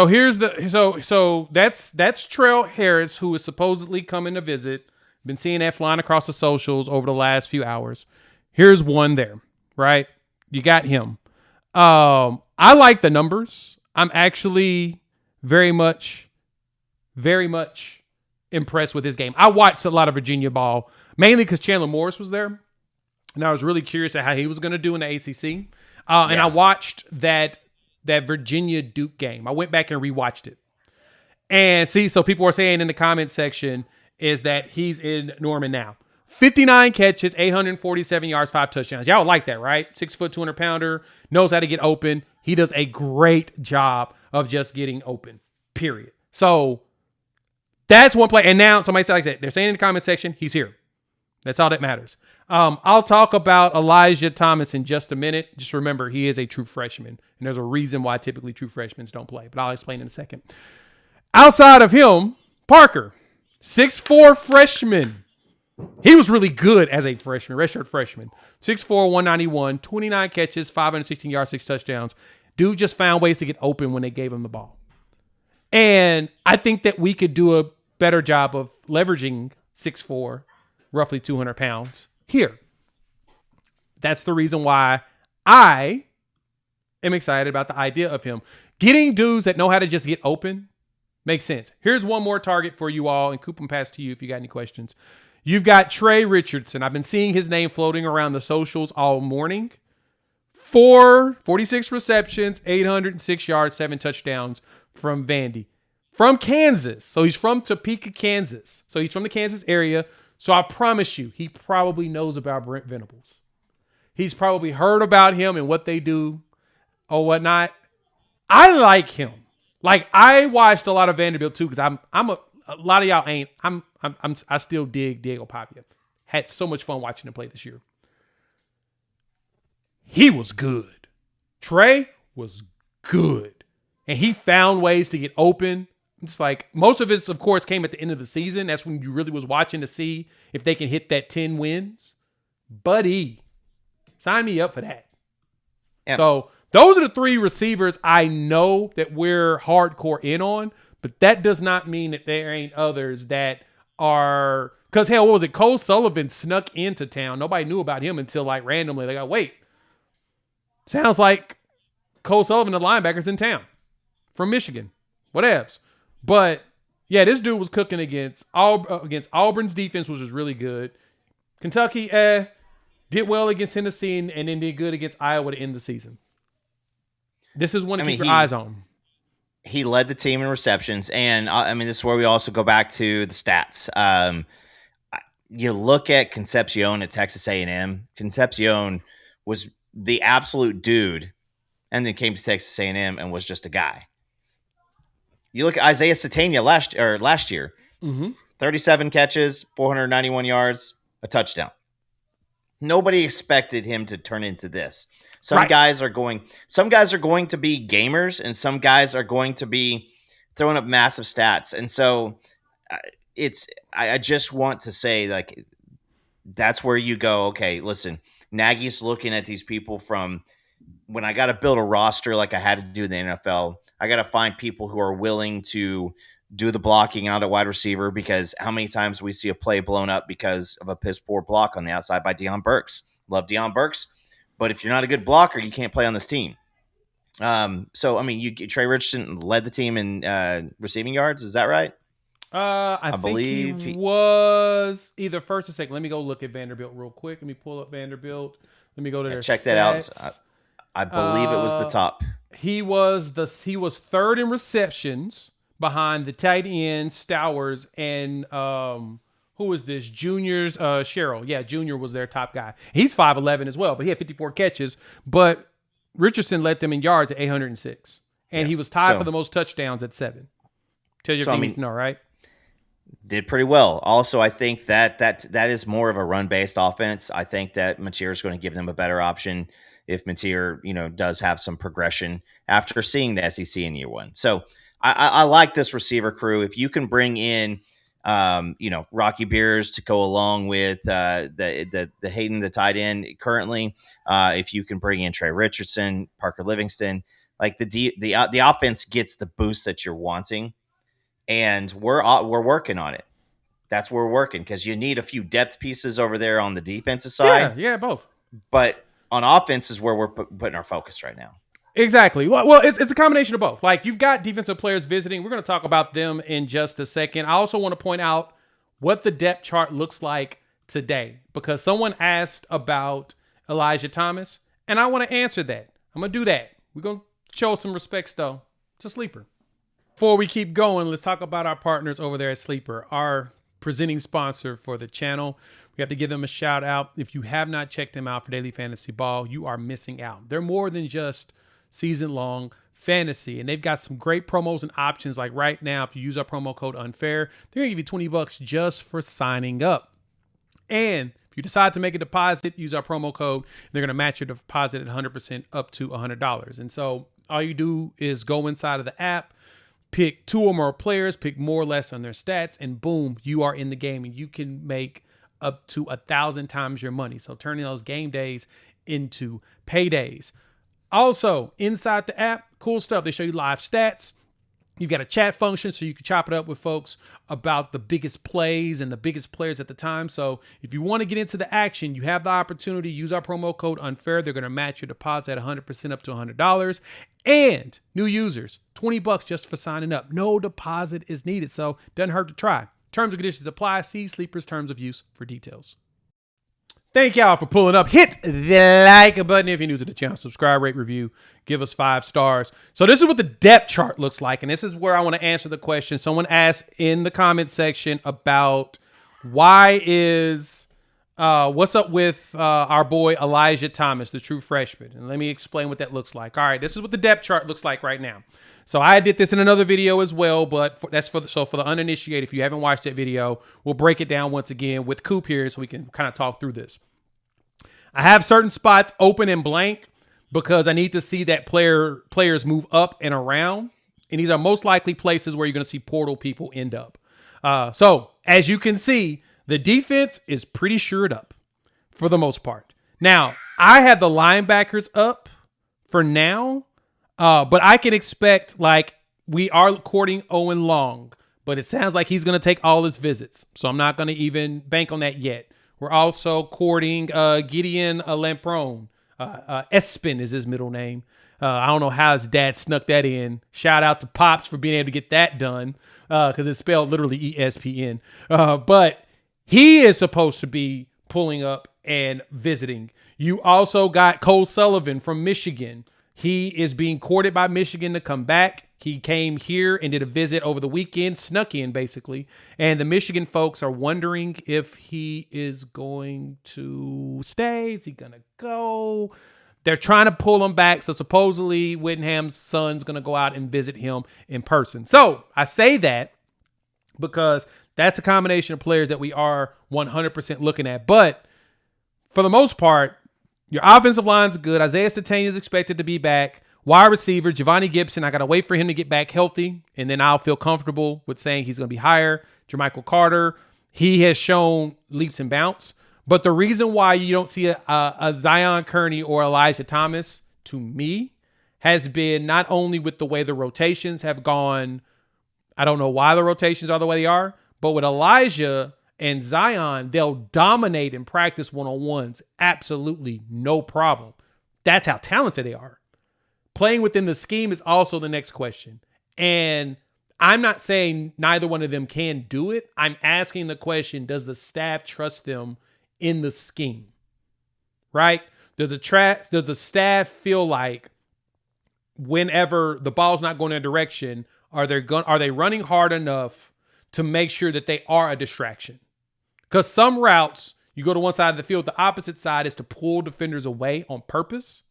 here's so that's Trell Harris, who is supposedly coming to visit. Been seeing that flying across the socials over the last few hours. Here's one there, right? You got him. I like the numbers. I'm actually very much impressed with his game. I watched a lot of Virginia ball, mainly because Chandler Morris was there, and I was really curious at how he was going to do in the ACC. And I watched that Virginia Duke game. I went back and rewatched it. And so people are saying in the comment section is that he's in Norman now. 59 catches, 847 yards, 5 touchdowns. Y'all like that, right? 6 foot, 200 pounder, knows how to get open. He does a great job of just getting open, period. So that's one play. And now somebody said, like I said, they're saying in the comment section, he's here. That's all that matters. I'll talk about Elijah Thomas in just a minute. Just remember, he is a true freshman, and there's a reason why typically true freshmen don't play, but I'll explain in a second. Outside of him, Parker, 6'4" freshman. He was really good as a freshman, redshirt freshman. 6'4", 191, 29 catches, 516 yards, 6 touchdowns. Dude just found ways to get open when they gave him the ball. And I think that we could do a better job of leveraging 6'4", roughly 200 pounds here. That's the reason why I am excited about the idea of him. Getting dudes that know how to just get open makes sense. Here's one more target for you all, and Coop and pass to you if you got any questions. You've got Trey Richardson. I've been seeing his name floating around the socials all morning. 46 receptions, 806 yards, 7 touchdowns from Vandy. From Kansas. So he's from Topeka, Kansas. So he's from the Kansas area. So I promise you, he probably knows about Brent Venables. He's probably heard about him and what they do or whatnot. I like him. Like, I watched a lot of Vanderbilt too, because a lot of y'all ain't. I still dig Diego Pavia. Had so much fun watching him play this year. He was good. Trey was good. And he found ways to get open. It's like most of it, of course, came at the end of the season. That's when you really was watching to see if they can hit that 10 wins. Buddy, sign me up for that. Yeah. So those are the 3 receivers I know that we're hardcore in on, but that does not mean that there ain't others that are, because hell, what was it? Cole Sullivan snuck into town. Nobody knew about him until like randomly. They go, wait, sounds like Cole Sullivan, the linebacker's in town from Michigan. Whatevs. But yeah, this dude was cooking against Auburn's defense, which was really good. Kentucky, did well against Tennessee and then did good against Iowa to end the season. This is one to keep your eyes on. He led the team in receptions, and this is where we also go back to the stats. You look at Concepcion at Texas A&M. Concepcion was the absolute dude, and then came to Texas A&M and was just a guy. You look at Isaiah Satania last year, 37 catches, 491 yards, a touchdown. Nobody expected him to turn into this. Some guys are going to be gamers, and some guys are going to be throwing up massive stats. And so I just want to say, like, that's where you go, okay, listen, Nagy's looking at these people from when I got to build a roster like I had to do in the NFL. I got to find people who are willing to do the blocking out at wide receiver, because how many times we see a play blown up because of a piss poor block on the outside by Deion Burks. Love Deion Burks, but if you're not a good blocker, you can't play on this team. Trey Richardson led the team in receiving yards. Is that right? I believe he was either first or second. Let me go look at Vanderbilt real quick. Let me pull up Vanderbilt. Let me go to their check stats. That out. I believe it was the top. He was third in receptions behind the tight end Stowers and who was this? Junior's Sherrill. Yeah, Junior was their top guy. He's 5'11" as well, but he had 54 catches. But Richardson led them in yards at 806, and he was tied for the most touchdowns at 7. Tell you everything you need to know, right? Did pretty well. Also, I think that is more of a run-based offense. I think that Mateer is going to give them a better option if Mateer, does have some progression after seeing the SEC in year one. So I like this receiver crew. If you can bring in, Rocky Beers to go along with the Hayden, the tight end currently, if you can bring in Trey Richardson, Parker Livingston, like the offense gets the boost that you're wanting. And we're working on it. That's where we're working, because you need a few depth pieces over there on the defensive side. Yeah, both. But on offense is where we're putting our focus right now. Exactly. Well, it's a combination of both. Like, you've got defensive players visiting. We're going to talk about them in just a second. I also want to point out what the depth chart looks like today, because someone asked about Elijah Thomas, and I want to answer that. I'm going to do that. We're going to show some respects, though. It's a sleeper. Before we keep going, let's talk about our partners over there at Sleeper, our presenting sponsor for the channel. We have to give them a shout out. If you have not checked them out for daily fantasy ball, you are missing out. They're more than just season-long fantasy, and they've got some great promos and options. Like right now, if you use our promo code UNFAIR, they're going to give you $20 just for signing up. And if you decide to make a deposit, use our promo code. They're going to match your deposit at 100% up to $100. And so all you do is go inside of the app, pick 2 or more players, pick more or less on their stats, and boom, you are in the game, and you can make up to 1,000 times your money. So turning those game days into paydays. Also, inside the app, cool stuff. They show you live stats. You've got a chat function so you can chop it up with folks about the biggest plays and the biggest players at the time. So if you want to get into the action, you have the opportunity. Use our promo code UNFAIR. They're going to match your deposit at 100% up to $100. And new users, $20 just for signing up. No deposit is needed, so doesn't hurt to try. Terms and conditions apply. See Sleeper's terms of use for details. Thank y'all for pulling up. Hit the like button if you're new to the channel. Subscribe, rate, review, give us 5 stars. So this is what the depth chart looks like, and this is where I want to answer the question. Someone asked in the comment section about what's up with our boy Elijah Thomas, the true freshman. And let me explain what that looks like. All right, this is what the depth chart looks like right now. So I did this in another video as well, but for the uninitiated, if you haven't watched that video, we'll break it down once again with Coop here so we can kind of talk through this. I have certain spots open and blank because I need to see that players move up and around. And these are most likely places where you're going to see portal people end up. So as you can see, the defense is pretty shored up for the most part. Now, I have the linebackers up for now. But I can expect, like, we are courting Owen Long, but it sounds like he's going to take all his visits. So I'm not going to even bank on that yet. We're also courting Gideon Lamprone. Espin is his middle name. I don't know how his dad snuck that in. Shout out to Pops for being able to get that done because it's spelled literally ESPN. But he is supposed to be pulling up and visiting. You also got Cole Sullivan from Michigan. He is being courted by Michigan to come back. He came here and did a visit over the weekend, snuck in basically. And the Michigan folks are wondering if he is going to stay. Is he going to go? They're trying to pull him back. So supposedly Whittingham's son's going to go out and visit him in person. So I say that because that's a combination of players that we are 100% looking at. But for the most part, your offensive line's good. Isaiah Satane is expected to be back. Wide receiver, Giovanni Gibson, I got to wait for him to get back healthy, and then I'll feel comfortable with saying he's going to be higher. Jermichael Carter, he has shown leaps and bounds. But the reason why you don't see a Zion Kearney or Elijah Thomas, to me, has been not only with the way the rotations have gone. I don't know why the rotations are the way they are, but with Elijah and Zion, they'll dominate in practice one-on-ones. Absolutely no problem. That's how talented they are. Playing within the scheme is also the next question. And I'm not saying neither one of them can do it. I'm asking the question, does the staff trust them in the scheme? Right? Does the staff feel like whenever the ball's not going in a direction, are they running hard enough to make sure that they are a distraction? Because some routes, you go to one side of the field, the opposite side is to pull defenders away on purpose,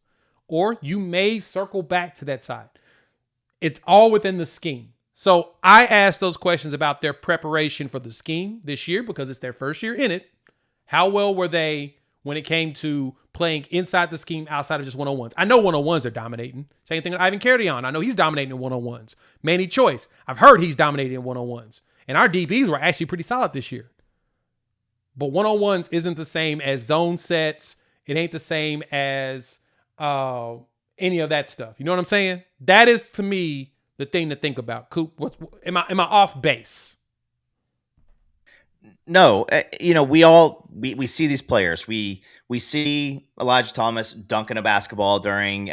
or you may circle back to that side. It's all within the scheme. So I asked those questions about their preparation for the scheme this year because it's their first year in it. How well were they when it came to playing inside the scheme outside of just one-on-ones? I know one-on-ones are dominating. Same thing with Ivan Carrion. I know he's dominating in one-on-ones. Manny Choice, I've heard he's dominating in one-on-ones. And our DBs were actually pretty solid this year. But one-on-ones isn't the same as zone sets. It ain't the same as any of that stuff. You know what I'm saying? That is, to me, the thing to think about. Coop, am I off base? No, we see these players. We see Elijah Thomas dunking a basketball during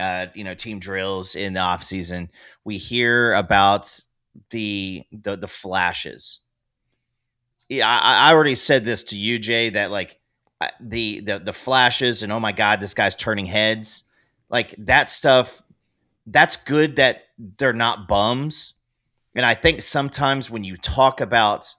team drills in the off season. We hear about the flashes. Yeah, I already said this to you, Jay, that like the flashes and oh my God, this guy's turning heads, like that stuff. That's good that they're not bums. And I think sometimes when you talk about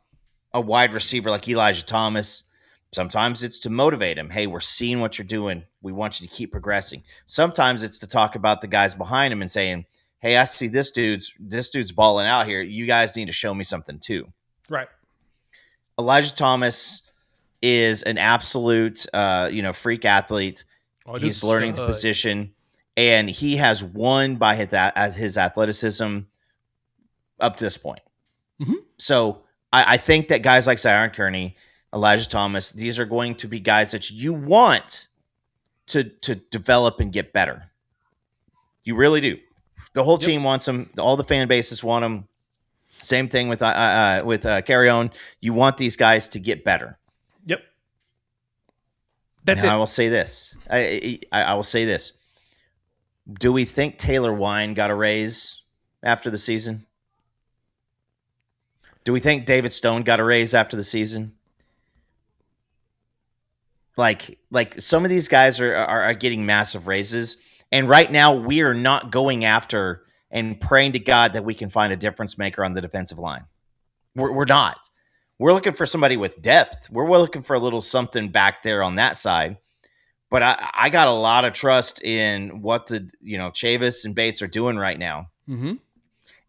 a wide receiver like Elijah Thomas, sometimes it's to motivate him. Hey, we're seeing what you're doing. We want you to keep progressing. Sometimes it's to talk about the guys behind him and saying, hey, I see this dude's balling out here. You guys need to show me something too. Right. Elijah Thomas is an absolute, freak athlete. He's learning the position, and he has won by his athleticism up to this point. Mm-hmm. So I think that guys like Zion Kearney, Elijah Thomas, these are going to be guys that you want to develop and get better. You really do. The whole team wants them. All the fan bases want them. Same thing with Carrion. You want these guys to get better. Yep. That's it. I will say this. I will say this. Do we think Taylor Wine got a raise after the season? Do we think David Stone got a raise after the season? Like some of these guys are getting massive raises, and right now we are not going after and praying to God that we can find a difference maker on the defensive line. We're not. We're looking for somebody with depth. We're looking for a little something back there on that side. But I got a lot of trust in what Chavis and Bates are doing right now. Mm-hmm.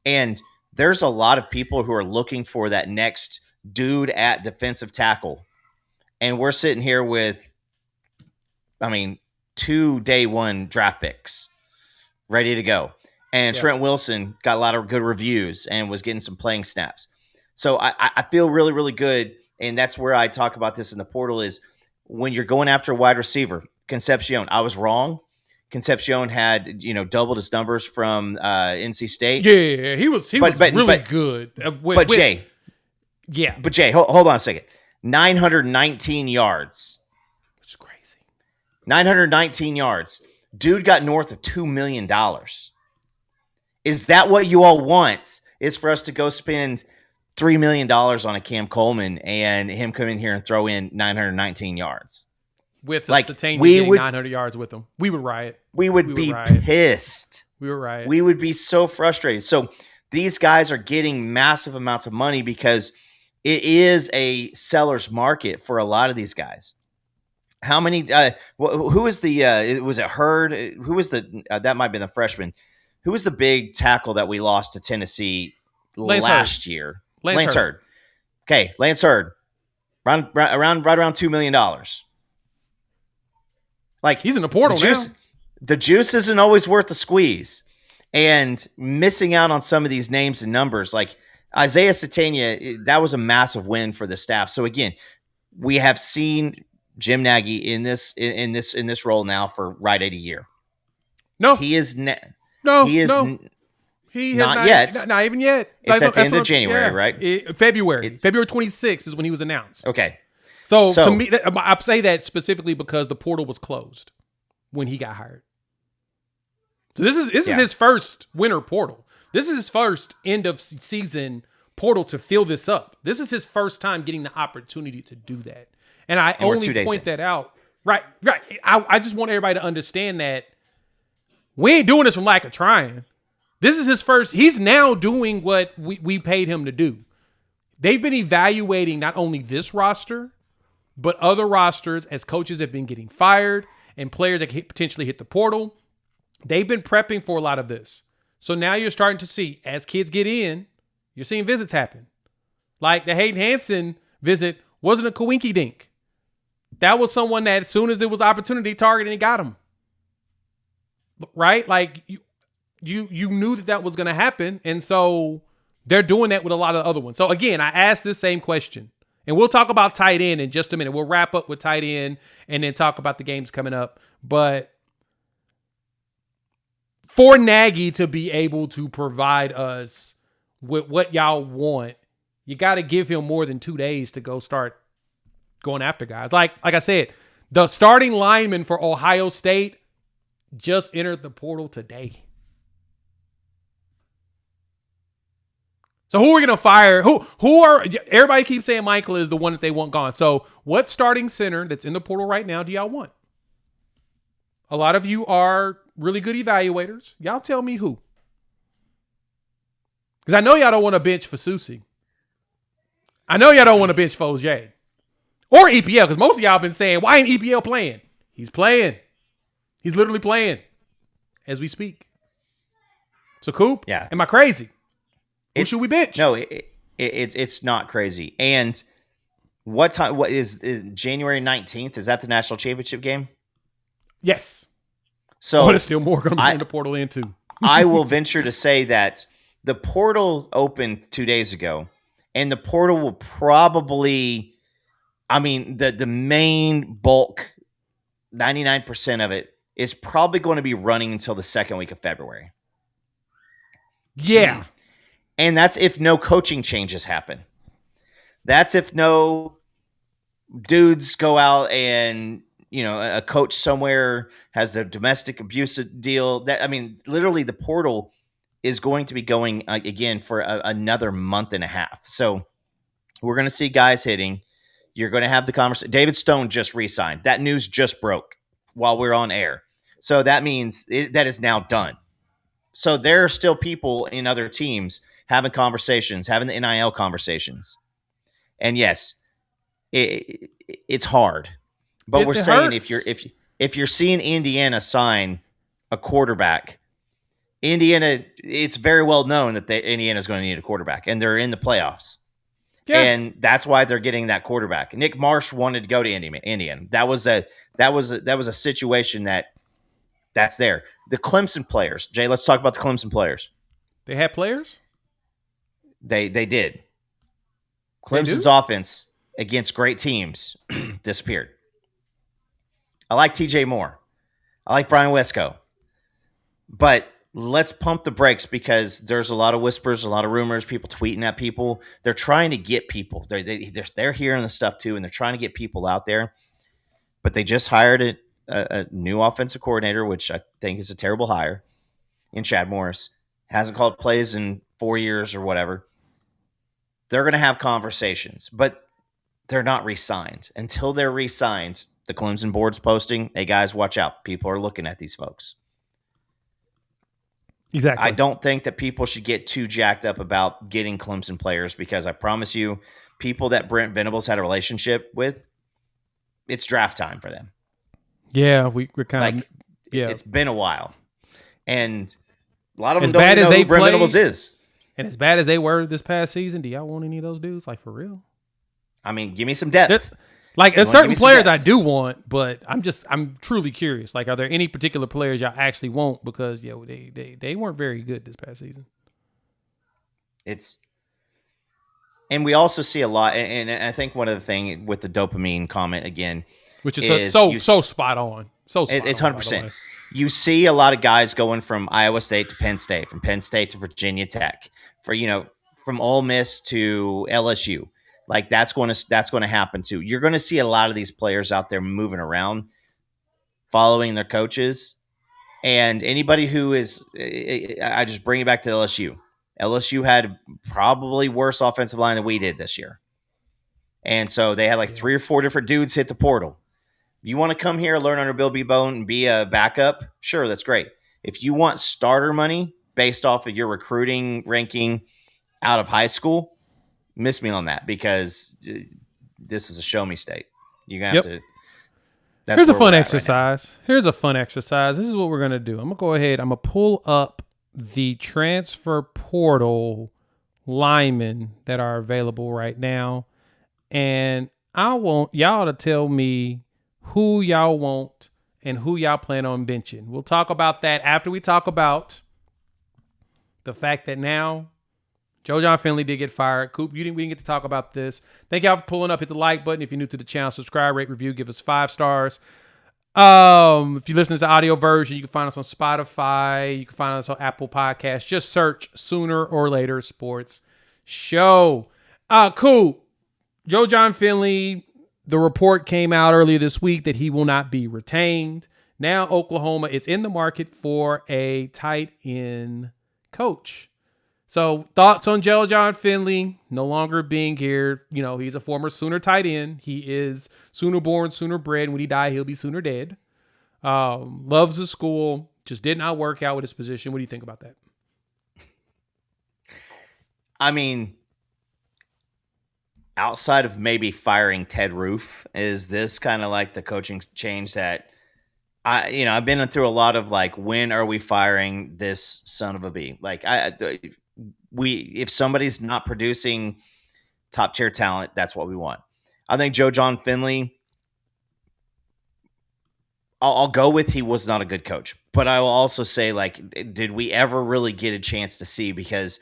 And there's a lot of people who are looking for that next dude at defensive tackle. And we're sitting here with, 2 day one draft picks ready to go. And Trent Wilson got a lot of good reviews and was getting some playing snaps. So I feel really, really good. And that's where I talk about this in the portal is when you're going after a wide receiver, Concepcion, I was wrong. Concepcion had, doubled his numbers from NC State. Yeah, he was really good. Jay. Yeah. But Jay, hold on a second. 919 yards. Which is crazy. 919 yards. Dude got north of $2 million. Is that what you all want? Is for us to go spend $3 million on a Cam Coleman and him come in here and throw in 919 yards? With Like, Satania we getting would 900 yards with him. We would riot. we would be pissed. We would riot. We would be so frustrated. So these guys are getting massive amounts of money because it is a seller's market for a lot of these guys. How many? Who is the? Was it Hurd? Who was the? That might have been the freshman. Who was the big tackle that we lost to Tennessee last year? Lance Hurd. Okay, Lance Hurd. Right around $2 million. Like, he's in the portal now. The juice isn't always worth the squeeze. And missing out on some of these names and numbers, like Isaiah Satania, that was a massive win for the staff. So again, we have seen Jim Nagy in this role now for right at a year. No, he is no, he is no. He has not yet. Not even yet. It's at the end of January, right? February 26th is when he was announced. Okay. So to me, I say that specifically because the portal was closed when he got hired. So this is his first winter portal. This is his first end of season portal to fill this up. This is his first time getting the opportunity to do that. And I only point that out. Right. I just want everybody to understand that we ain't doing this from lack of trying. This is his first. He's now doing what we paid him to do. They've been evaluating not only this roster, but other rosters as coaches have been getting fired and players that could potentially hit the portal. They've been prepping for a lot of this. So now you're starting to see, as kids get in, you're seeing visits happen. Like the Hayden Hansen visit wasn't a coinky dink. That was someone that as soon as there was opportunity, targeted and got him. Right? Like you knew that was going to happen. And so they're doing that with a lot of other ones. So again, I asked this same question. And we'll talk about tight end in just a minute. We'll wrap up with tight end and then talk about the games coming up. But for Nagy to be able to provide us with what y'all want, you got to give him more than 2 days to go start going after guys. Like I said, the starting lineman for Ohio State just entered the portal today. So who are we going to fire? Who are everybody keeps saying Michael is the one that they want gone. So what starting center that's in the portal right now do y'all want? A lot of you are really good evaluators. Y'all tell me who. Because I know y'all don't want to bench Fasusi. I know y'all don't want to bench Fozier. Or EPL, because most of y'all been saying, why ain't EPL playing? He's playing. He's literally playing as we speak. So Coop, am I crazy? Who should we bench? No, it's not crazy. And what time? What is January 19th? Is that the national championship game? Yes. So there's still more going to be in the portal in too. I will venture to say that the portal opened 2 days ago, and the portal will probably, the main bulk, 99% of it is probably going to be running until the second week of February. Yeah. And that's if no coaching changes happen. That's if no dudes go out and, a coach somewhere has the domestic abuse deal. Literally the portal is going to be going again for another month and a half. So we're going to see guys hitting. You're going to have the conversation. David Stone just re-signed. That news just broke while we're on air. So that means that is now done. So there are still people in other teams having conversations, having the NIL conversations. And yes, it's hard. But we're saying hurts. if you're seeing Indiana sign a quarterback, Indiana, it's very well known that Indiana is going to need a quarterback, and they're in the playoffs. Yeah. And that's why they're getting that quarterback. Nick Marsh wanted to go to Indiana. That was a situation that's there. The Clemson players, Jay. Let's talk about the Clemson players. They had players. They did. Clemson's offense against great teams disappeared. I like TJ Moore. I like Brian Wesco. But let's pump the brakes because there's a lot of whispers, a lot of rumors, people tweeting at people. They're trying to get people. They're hearing the stuff too, and they're trying to get people out there. But they just hired a new offensive coordinator, which I think is a terrible hire, in Chad Morris. Hasn't called plays in 4 years or whatever. They're going to have conversations, but they're not re-signed. Until they're re-signed, the Clemson board's posting, hey, guys, watch out. People are looking at these folks. Exactly. I don't think that people should get too jacked up about getting Clemson players, because I promise you, people that Brent Venables had a relationship with, it's draft time for them. Yeah, we're kind Like, of. Yeah, it's been a while. And a lot of them as don't bad even as know they who Brent played, Venables is. and as bad as they were this past season, do y'all want any of those dudes? Like, for real? I mean, give me some depth. Like, there's You wanna give certain me some players I depth. do want, but I'm truly curious. Like, are there any particular players y'all actually want? Because they weren't very good this past season. And we also see a lot, and I think one of the things with the dopamine comment again, Which is is so spot on. So spot it's on, 100%. You see a lot of guys going from Iowa State to Penn State, from Penn State to Virginia Tech, from Ole Miss to LSU. Like, that's going to happen too. You're going to see a lot of these players out there moving around, following their coaches, and anybody who is, I just bring it back to LSU. LSU had probably worse offensive line than we did this year. And so they had like 3 or 4 different dudes hit the portal. You want to come here, learn under Bill B-Bone, and be a backup? Sure, that's great. If you want starter money based off of your recruiting ranking out of high school, miss me on that, because this is a show me state. You're going to have to. Here's a fun exercise. Here's a fun exercise. This is what we're going to do. I'm going to go ahead. I'm going to pull up the transfer portal linemen that are available right now. And I want y'all to tell me who y'all want and who y'all plan on benching. We'll talk about that after we talk about the fact that now Joe John Finley did get fired. Coop, we didn't get to talk about this. Thank y'all for pulling up. Hit the like button if you're new to the channel. Subscribe, rate, review, give us 5 stars. If you listen to the audio version, you can find us on Spotify. You can find us on Apple Podcasts. Just search Sooner or Later Sports Show. Cool. Joe John Finley, the report came out earlier this week that he will not be retained. Now Oklahoma is in the market for a tight end coach. So thoughts on Joe John Finley no longer being here. You know, he's a former Sooner tight end. He is Sooner born, Sooner bred. When he die, he'll be Sooner dead. Loves the school. Just did not work out with his position. What do you think about that? I mean, outside of maybe firing Ted Roof, is this kind of like the coaching change that I've been through a lot of, like, when are we firing this son of a bee? Like, if somebody's not producing top tier talent, that's what we want. I think Joe John Finley, I'll go with, he was not a good coach, but I will also say, like, did we ever really get a chance to see? Because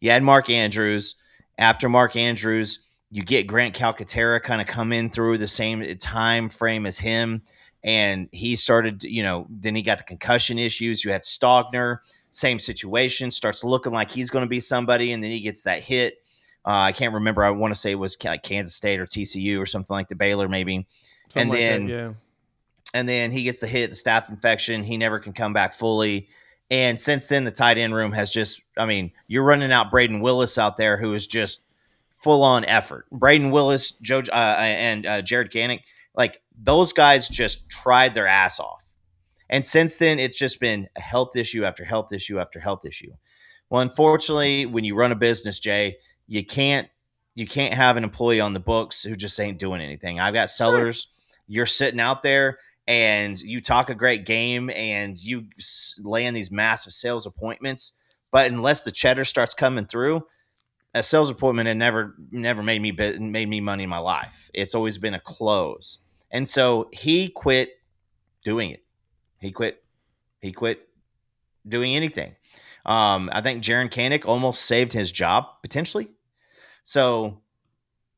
you had Mark Andrews. After Mark Andrews, you get Grant Calcaterra kind of come in through the same time frame as him. And he started, then he got the concussion issues. You had Stogner, same situation, starts looking like he's going to be somebody, and then he gets that hit. I can't remember. I want to say it was like Kansas State or TCU or something like the Baylor maybe. And then he gets the hit, the staph infection. He never can come back fully. And since then, the tight end room has just, you're running out Braden Willis out there, who is just full on effort. Braden Willis, and Jared Gannick, like, those guys just tried their ass off. And since then, it's just been a health issue after health issue after health issue. Well, unfortunately, when you run a business, Jay, you can't have an employee on the books who just ain't doing anything. I've got sellers. You're sitting out there and you talk a great game and you land these massive sales appointments, but unless the cheddar starts coming through, a sales appointment had never made me money in my life. It's always been a close. And so he quit doing it. He quit doing anything. I think Jaron Kanik almost saved his job, potentially. So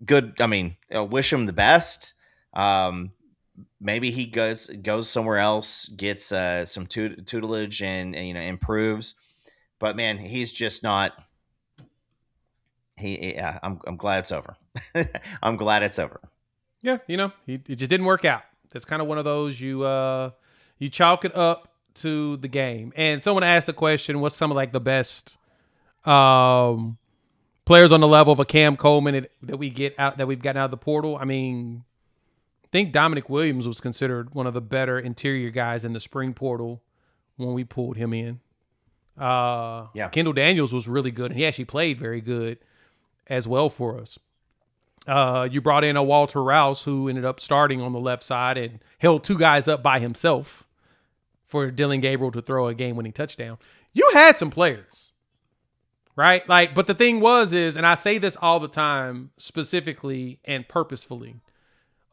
good. Wish him the best. Maybe he goes somewhere else, gets some tutelage and improves. But man, he's just not. I'm glad it's over. I'm glad it's over. Yeah, it just didn't work out. That's kind of one of those you chalk it up to the game. And someone asked the question, what's some of like the best players on the level of a Cam Coleman that we've gotten out of the portal? I mean, I think Dominic Williams was considered one of the better interior guys in the spring portal when we pulled him in. Kendall Daniels was really good, and he actually played very good as well for us. You brought in a Walter Rouse who ended up starting on the left side and held two guys up by himself for Dylan Gabriel to throw a game-winning touchdown. You had some players, right? Like, but the thing is, and I say this all the time, specifically and purposefully,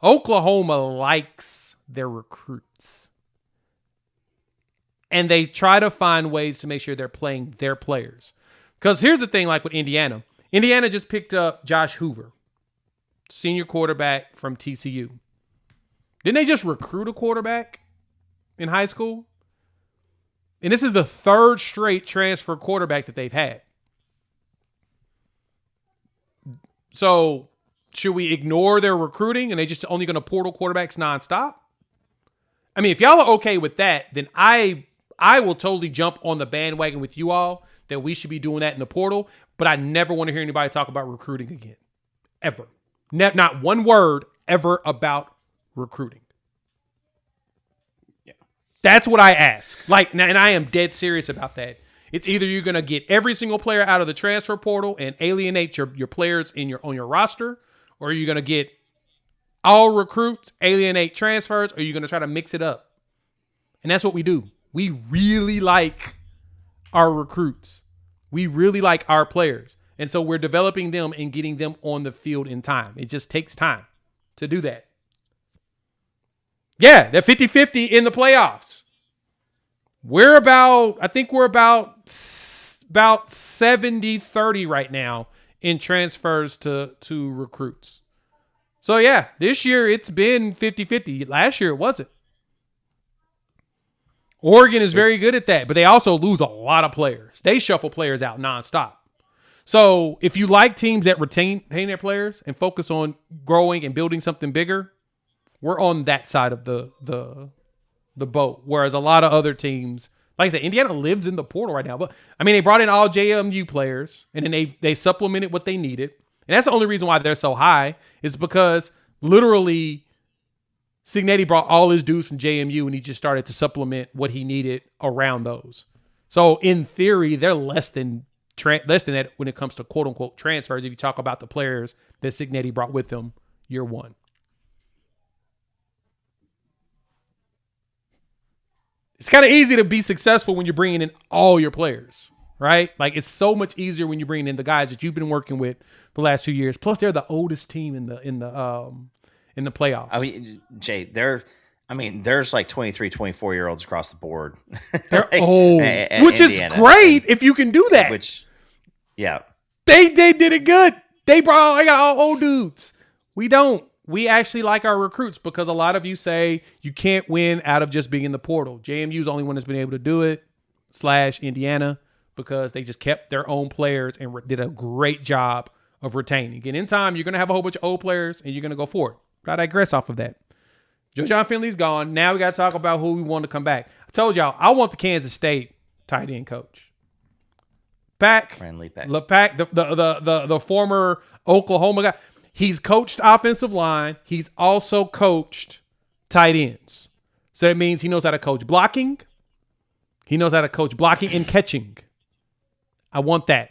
Oklahoma likes their recruits. And they try to find ways to make sure they're playing their players. Because here's the thing, like with Indiana. Indiana just picked up Josh Hoover, senior quarterback from TCU. Didn't they just recruit a quarterback in high school? And this is the third straight transfer quarterback that they've had. So should we ignore their recruiting and they just only going to portal quarterbacks nonstop? I mean, if y'all are okay with that, then I will totally jump on the bandwagon with you all that we should be doing that in the portal. But I never want to hear anybody talk about recruiting again. Ever. Not one word ever about recruiting. Yeah. That's what I ask. Like, and I am dead serious about that. It's either you're going to get every single player out of the transfer portal and alienate your players on your roster, or you're going to get all recruits, alienate transfers, or you're going to try to mix it up. And that's what we do. We really like our recruits. We really like our players. And so we're developing them and getting them on the field in time. It just takes time to do that. Yeah, they're 50-50 in the playoffs. I think we're about 70-30 right now in transfers to recruits. So yeah, this year it's been 50-50. Last year it wasn't. Oregon is very good at that, but they also lose a lot of players. They shuffle players out nonstop. So if you like teams that retain their players and focus on growing and building something bigger, we're on that side of the boat. Whereas a lot of other teams, like I said, Indiana lives in the portal right now. But I mean, they brought in all JMU players and then they supplemented what they needed. And that's the only reason why they're so high is because literally Cignetti brought all his dudes from JMU and he just started to supplement what he needed around those. So in theory, they're less than that when it comes to quote unquote transfers. If you talk about the players that Cignetti brought with him year one. It's kind of easy to be successful when you're bringing in all your players, right? Like it's so much easier when you're bringing in the guys that you've been working with for the last 2 years. Plus, they're the oldest team in the playoffs. I mean, Jay, there's like 23, 24-year-olds across the board. They're old, which Indiana is great if you can do that. Yeah, they did it good. I got all old dudes. We don't. We actually like our recruits because a lot of you say you can't win out of just being in the portal. JMU's the only one that's been able to do it, / Indiana, because they just kept their own players and did a great job of retaining. And in time, you're going to have a whole bunch of old players and you're going to go forward. But I digress off of that. Jojon Finley's gone. Now we got to talk about who we want to come back. I told y'all, I want the Kansas State tight end coach. Friendly Pack. The former Oklahoma guy. He's coached offensive line. He's also coached tight ends. So that means he knows how to coach blocking. He knows how to coach blocking and catching. I want that.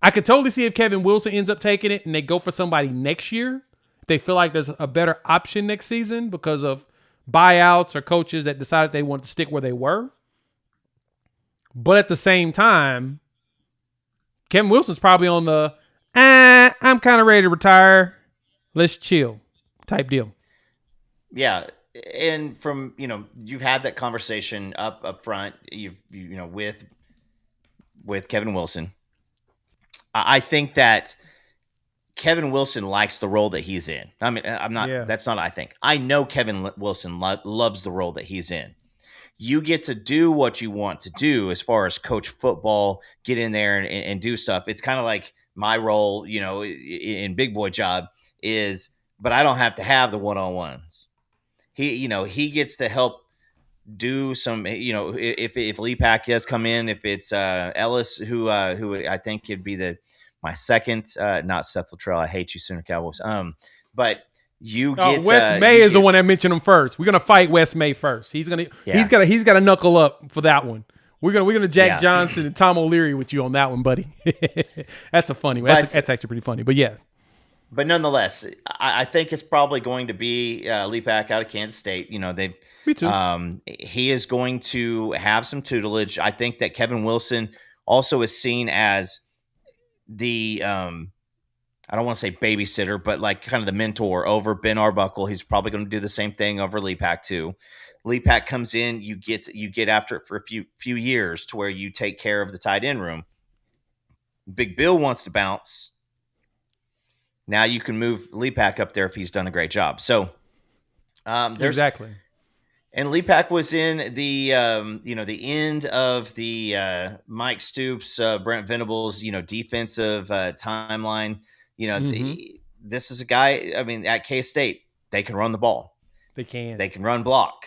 I could totally see if Kevin Wilson ends up taking it and they go for somebody next year. They feel like there's a better option next season because of buyouts or coaches that decided they wanted to stick where they were. But at the same time, Kevin Wilson's probably on the I'm kind of ready to retire. Let's chill type deal. Yeah. And from, you've had that conversation up front, with Kevin Wilson. I think that Kevin Wilson likes the role that he's in. I mean, that's not, I think. I know Kevin Wilson loves the role that he's in. You get to do what you want to do as far as coach football, get in there and do stuff. It's kind of like my role, in Big Boy Job but I don't have to have the one-on-ones. he gets to help do some, if Lee Pack does come in, if it's Ellis, who I think could be my second, not Seth Luttrell. I hate you, Sooner Cowboys. But you get Wes May is the one that mentioned him first. We're gonna fight Wes May first. He's gotta knuckle up for that one. We're gonna Jack Johnson and Tom O'Leary with you on that one, buddy. That's a funny one. That's actually pretty funny. But yeah. But nonetheless, I think it's probably going to be Lee Pack out of Kansas State. Me too. He is going to have some tutelage. I think that Kevin Wilson also is seen as the I don't want to say babysitter, but like kind of the mentor over Ben Arbuckle. He's probably going to do the same thing over Lee Pack too. Lee Pack comes in, you get after it for a few years to where you take care of the tight end room. Big Bill wants to bounce. Now you can move Lee Pack up there if he's done a great job. So exactly. And Lee Pack was in the the end of the Mike Stoops, Brent Venables, defensive timeline. This is a guy. I mean, at K-State, they can run the ball. They can run block.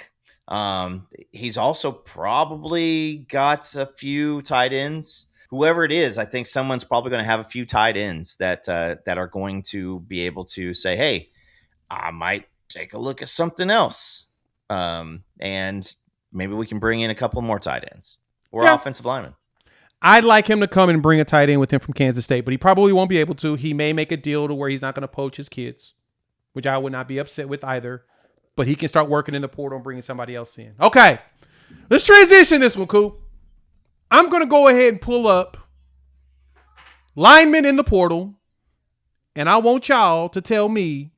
He's also probably got a few tight ends. Whoever it is, I think someone's probably going to have a few tight ends that are going to be able to say, "Hey, I might take a look at something else." And maybe we can bring in a couple more tight ends or offensive linemen. I'd like him to come and bring a tight end with him from Kansas State, but he probably won't be able to. He may make a deal to where he's not going to poach his kids, which I would not be upset with either. But he can start working in the portal and bringing somebody else in. Okay, let's transition this one, Coop. I'm going to go ahead and pull up linemen in the portal, and I want y'all to tell me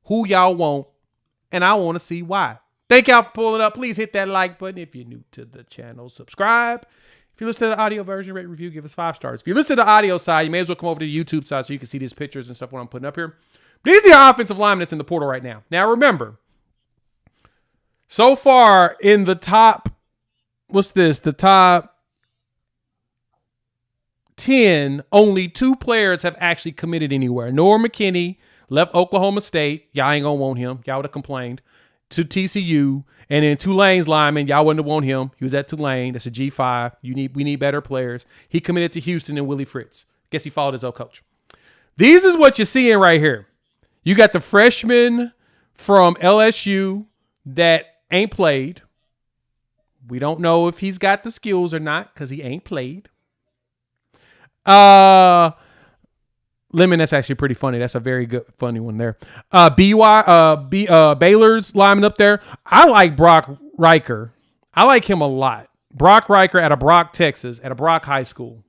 who y'all want, and I want to see why. Thank y'all for pulling up. Please hit that like button if you're new to the channel. Subscribe. If you listen to the audio version, rate, review, give us 5 stars. If you listen to the audio side, you may as well come over to the YouTube side so you can see these pictures and stuff what I'm putting up here. But these are the offensive linemen that's in the portal right now. Now, remember, so far in the top, the top 10, only 2 players have actually committed anywhere. Noah McKinney left Oklahoma State. Y'all ain't going to want him. Y'all would have complained. To TCU, and then Tulane's lineman, y'all wouldn't have want him. He was at Tulane. That's a G5. We need better players. He committed to Houston and Willie Fritz. Guess he followed his old coach. These is what you're seeing right here. You got the freshman from LSU that ain't played. We don't know if he's got the skills or not because he ain't played. Lemon, that's actually pretty funny. That's a very good, funny one there. Baylor's lineman up there. I like Brock Riker. I like him a lot. Brock Riker at a Brock, Texas, at a Brock High School.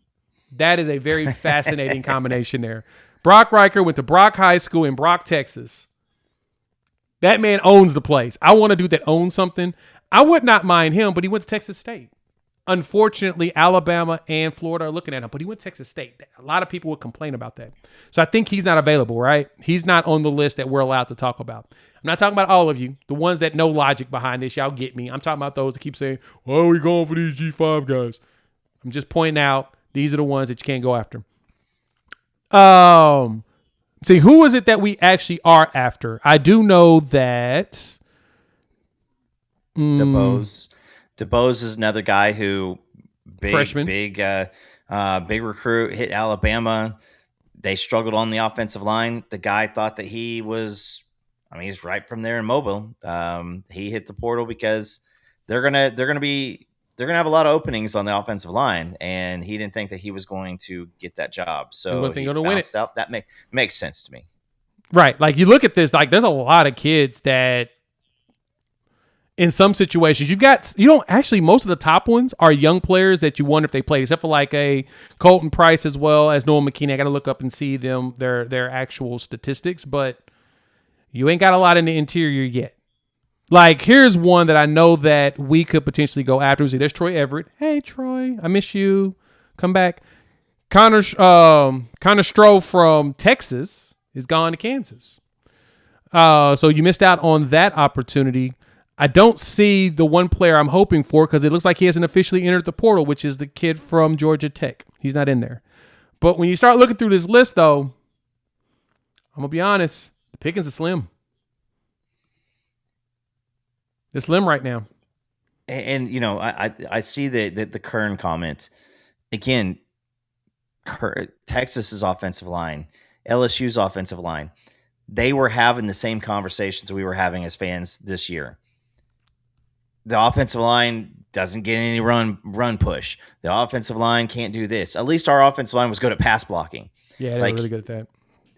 That is a very fascinating combination there. Brock Riker went to Brock High School in Brock, Texas. That man owns the place. I want a dude that owns something. I would not mind him, but he went to Texas State. Unfortunately, Alabama and Florida are looking at him, but he went to Texas State. A lot of people would complain about that. So I think he's not available, right? He's not on the list that we're allowed to talk about. I'm not talking about all of you, the ones that know logic behind this. Y'all get me. I'm talking about those that keep saying, why are we going for these G5 guys? I'm just pointing out these are the ones that you can't go after. See, who is it that we actually are after? I do know that DeBose is another guy who freshman, big recruit, hit Alabama. They struggled on the offensive line. The guy thought that he was, he's right from there in Mobile. He hit the portal because they're gonna have a lot of openings on the offensive line, and he didn't think that he was going to get that job. So he going to win it. Out. That makes sense to me. Right. Like you look at this, like there's a lot of kids that in some situations most of the top ones are young players that you wonder if they played, except for like a Colton Price as well as Noah McKinney. I got to look up and see their actual statistics, but you ain't got a lot in the interior yet. Like here's one that I know that we could potentially go after. See, there's Troy Everett. Hey Troy, I miss you. Come back. Connor Stroh from Texas is gone to Kansas. So you missed out on that opportunity. I don't see the one player I'm hoping for because it looks like he hasn't officially entered the portal, which is the kid from Georgia Tech. He's not in there. But when you start looking through this list, though, I'm going to be honest, the pickings are slim. It's slim right now. And I see the Kern comment again. Texas's offensive line, LSU's offensive line, they were having the same conversations we were having as fans this year. The offensive line doesn't get any run push. The offensive line can't do this. At least our offensive line was good at pass blocking. Yeah, they were really good at that.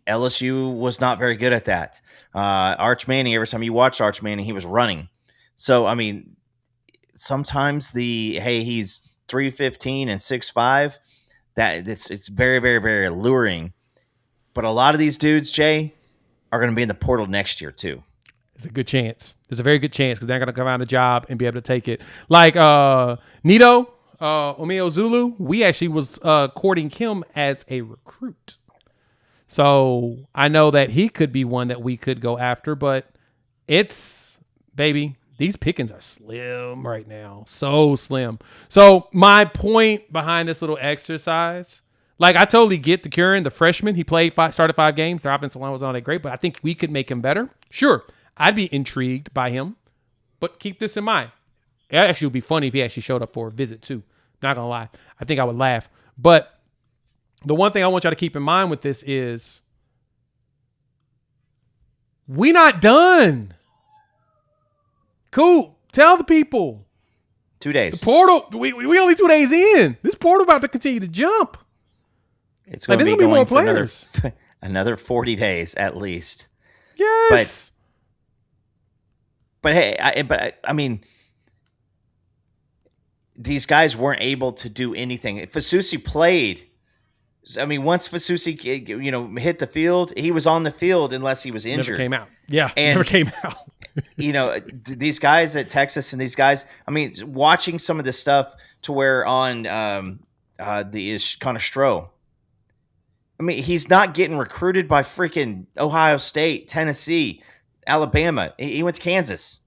LSU was not very good at that. Arch Manning, every time you watched Arch Manning, he was running. So, I mean, sometimes he's 315 and 6'5", it's very, very, very alluring. But a lot of these dudes, Jay, are going to be in the portal next year too. It's a good chance. There's a very good chance because they're going to come out of a job and be able to take it. Like Nito Omeo Zulu, we actually was courting him as a recruit. So I know that he could be one that we could go after, but these pickings are slim right now. So slim. So my point behind this little exercise, like I totally get the Curran, the freshman. He started 5 games. Their offensive line was not that great, but I think we could make him better. Sure, I'd be intrigued by him, but keep this in mind. It actually would be funny if he actually showed up for a visit too. Not going to lie. I think I would laugh. But the one thing I want y'all to keep in mind with this is we not done. Cool. Tell the people. 2 days. The portal, we only 2 days in. This portal about to continue to jump. It's going to be going more for players. another 40 days at least. Yes. But hey, I mean, these guys weren't able to do anything. Fasusi played. I mean, once Fasusi, hit the field, he was on the field unless he was injured. Never came out. Yeah, and, never came out. These guys at Texas and these guys, I mean, watching some of this stuff to where on the Connor Stroh, I mean, he's not getting recruited by freaking Ohio State, Tennessee, Alabama. He went to Kansas.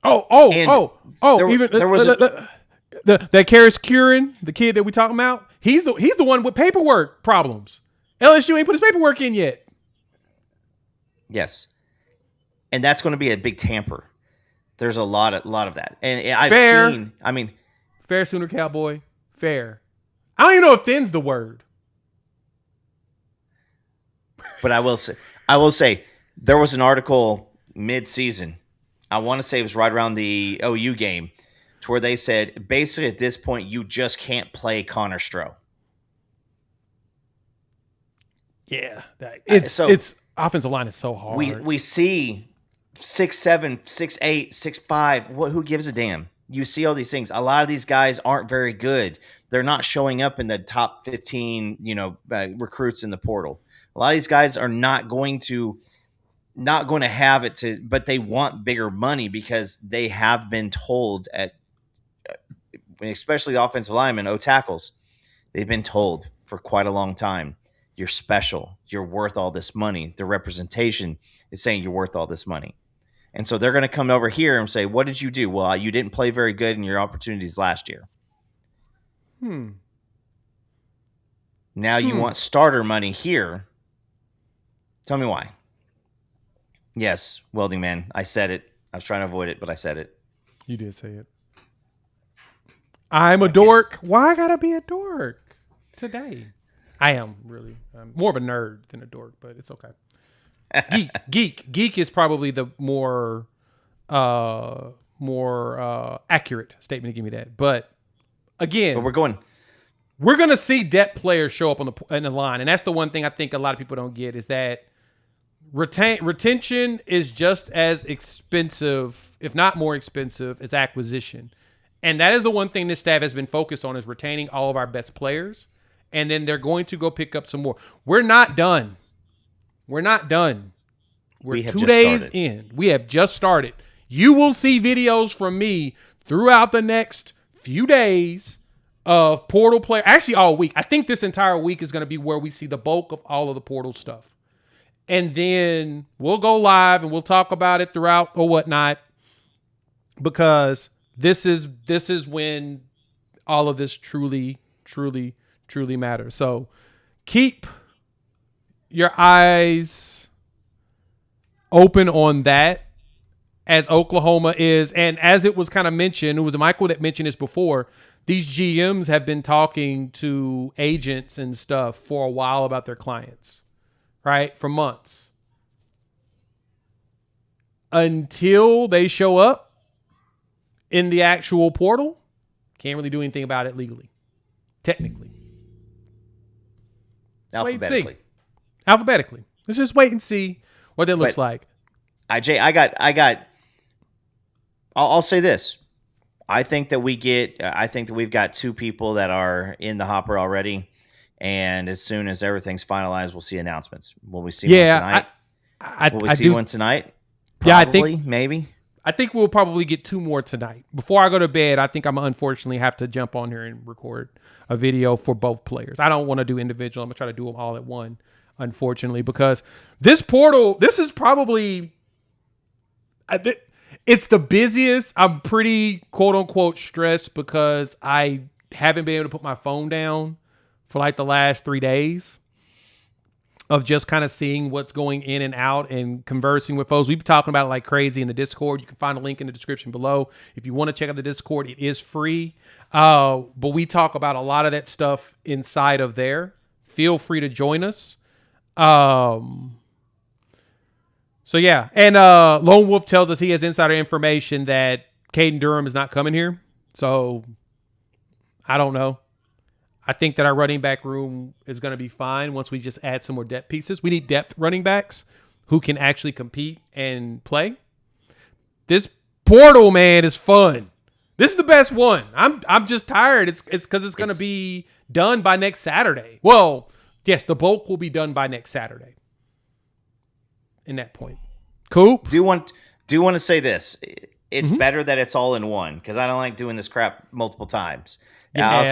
Even there was that Karis Curran, the kid that we talking about. He's the one with paperwork problems. LSU ain't put his paperwork in yet. Yes, and that's going to be a big tamper. There's a lot of that, and I've seen. I mean, fair Sooner Cowboy, fair. I don't even know if thin's the word. But I will say, there was an article mid-season. I want to say it was right around the OU game, to where they said basically at this point you just can't play Connor Stroh. Yeah, it's offensive line is so hard. We see 6'7", 6'8", 6'5". Who gives a damn? You see all these things. A lot of these guys aren't very good. They're not showing up in the top 15, recruits in the portal. A lot of these guys are not going to have it but they want bigger money because they have been told especially the offensive linemen, tackles, they've been told for quite a long time, you're special, you're worth all this money. The representation is saying you're worth all this money. And so they're going to come over here and say, what did you do? Well, you didn't play very good in your opportunities last year. Now you want starter money here. Tell me why. Yes, Welding Man. I said it. I was trying to avoid it, but I said it. You did say it. I'm a dork. Why I gotta be a dork today? I am really. I'm more of a nerd than a dork, but it's okay. Geek is probably the more accurate statement to give me that. But again, we're gonna see depth players show up in the line, and that's the one thing I think a lot of people don't get is that retention is just as expensive, if not more expensive, as acquisition. And that is the one thing this staff has been focused on is retaining all of our best players. And then they're going to go pick up some more. We're not done. We're 2 days in. We have just started. You will see videos from me throughout the next few days of portal player. Actually, all week. I think this entire week is going to be where we see the bulk of all of the portal stuff. And then we'll go live and we'll talk about it throughout or whatnot, because this is when all of this truly matters. So keep your eyes open on that. as Oklahoma is. And as it was kind of mentioned, it was Michael that mentioned this before, these GMs have been talking to agents and stuff for a while about their clients, right? For months. Until they show up in the actual portal, can't really do anything about it legally, technically. Alphabetically. Let's just wait and see what that looks like. Jay, I'll say this. I think that we've got 2 people that are in the hopper already. And as soon as everything's finalized, we'll see announcements. Will we see one tonight? Will we see one tonight? Probably, maybe. I think we'll probably get 2 more tonight. Before I go to bed, I think I'm unfortunately have to jump on here and record a video for both players. I don't want to do individual. I'm going to try to do them all at one, unfortunately, because this portal, this is probably, it's the busiest. I'm pretty quote unquote stressed because I haven't been able to put my phone down for like the last 3 days of just kind of seeing what's going in and out and conversing with folks. We've been talking about it like crazy in the Discord. You can find a link in the description below. If you want to check out the Discord, it is free. But we talk about a lot of that stuff inside of there. Feel free to join us. So yeah. And Lone Wolf tells us he has insider information that Caden Durham is not coming here. So I don't know. I think that our running back room is going to be fine once we just add some more depth pieces. We need depth running backs who can actually compete and play. This portal, man, is fun. This is the best one. I'm just tired. It's because it's going to be done by next Saturday. Well, yes, the bulk will be done by next Saturday. In that point, Coop. Do you want to say this? It's better that it's all in one because I don't like doing this crap multiple times. Yeah.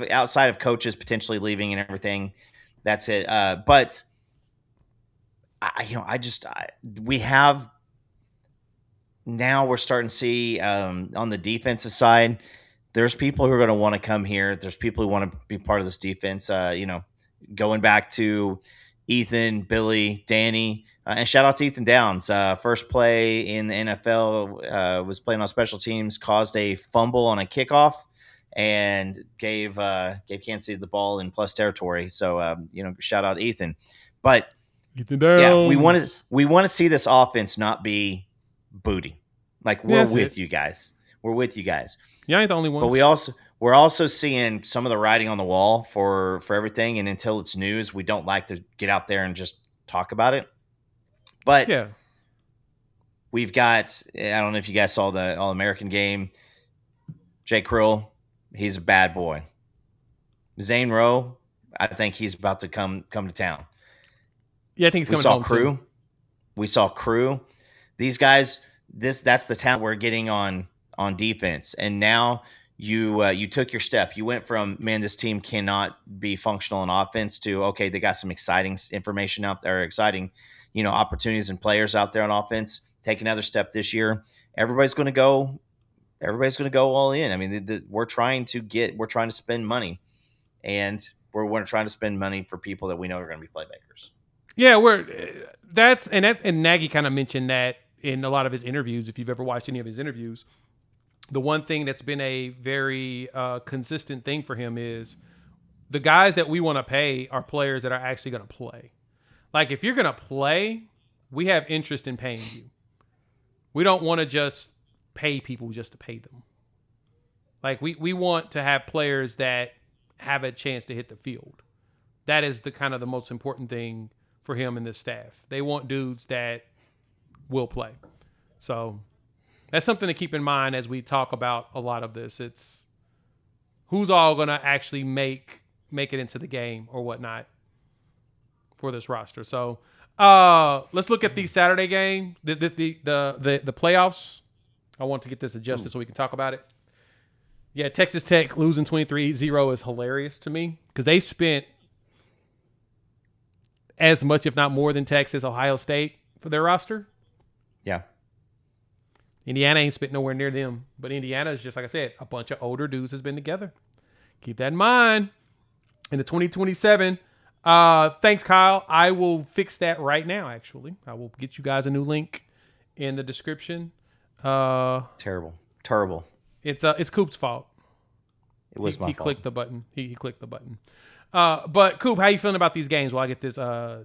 Outside of coaches potentially leaving and everything, that's it. But we have now we're starting to see on the defensive side. There's people who are going to want to come here. There's people who want to be part of this defense. Going back to Ethan, Billy, Danny, and shout out to Ethan Downs. First play in the NFL was playing on special teams, caused a fumble on a kickoff. And gave Kansas City the ball in plus territory. So shout out Ethan. But Ethan Downs. Yeah, we want to see this offense not be booty. Like we're with you guys. We're with you guys. Yeah, I ain't the only one. But we're also seeing some of the writing on the wall for everything. And until it's news, we don't like to get out there and just talk about it. But yeah, we've got. I don't know if you guys saw the All-American game. Jay Krill. He's a bad boy. Zane Rowe, I think he's about to come to town. Yeah, I think he's coming home too. We saw Crew. These guys, that's the talent we're getting on defense. And now you took your step. You went from, man, this team cannot be functional in offense to, okay, they got some exciting information out there, exciting, opportunities and players out there on offense. Take another step this year. Everybody's going to go all in. I mean, we're trying to spend money, and we're trying to spend money for people that we know are going to be playmakers. Yeah, and Nagy kind of mentioned that in a lot of his interviews. If you've ever watched any of his interviews, the one thing that's been a very consistent thing for him is the guys that we want to pay are players that are actually going to play. Like if you're going to play, we have interest in paying you. We don't want to just pay people just to pay them. Like we want to have players that have a chance to hit the field. That is the kind of the most important thing for him and this staff. They want dudes that will play. So that's something to keep in mind as we talk about a lot of this. It's who's all going to actually make it into the game or whatnot for this roster. So let's look at the Saturday game. The playoffs. I want to get this adjusted so we can talk about it. Yeah, Texas Tech losing 23-0 is hilarious to me because they spent as much, if not more, than Texas, Ohio State for their roster. Yeah. Indiana ain't spent nowhere near them. But Indiana is just, like I said, a bunch of older dudes has been together. Keep that in mind. In the 2027, thanks, Kyle. I will fix that right now, actually. I will get you guys a new link in the description. Terrible. It's Coop's fault. It was my He fault. clicked the button. He clicked the button. But Coop, how you feeling about these games? While I get this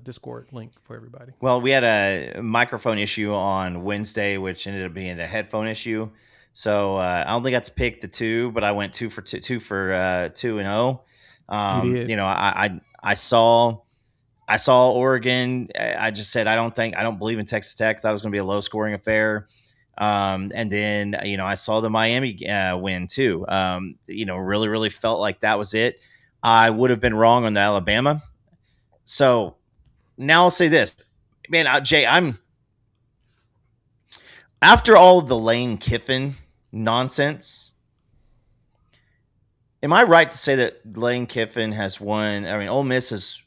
Discord link for everybody. Well, we had a microphone issue on Wednesday, which ended up being a headphone issue. So I only got to pick the two, but I went 2 for 2-0. You did. You know, I saw Oregon. I just said I don't believe in Texas Tech. Thought it was going to be a low scoring affair. And then I saw the Miami win too. Really felt like that was it. I would have been wrong on the Alabama. So now I'll say this, man, Jay, I'm after all of the Lane Kiffin nonsense. Am I right to say that Lane Kiffin has won? I mean, Ole Miss has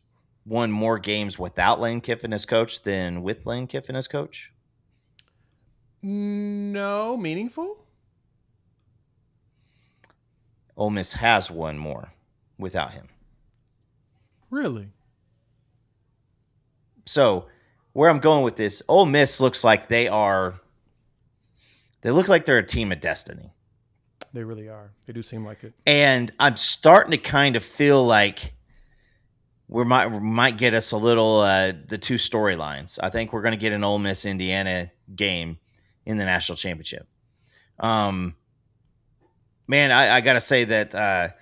won more games without Lane Kiffin as coach than with Lane Kiffin as coach? No, meaningful. Ole Miss has won more without him. Really? So where I'm going with this, Ole Miss looks like they look like they're a team of destiny. They really are. They do seem like it. And I'm starting to kind of feel like we might get us a little the two storylines. I think we're going to get an Ole Miss Indiana game in the national championship. Man, I got to say that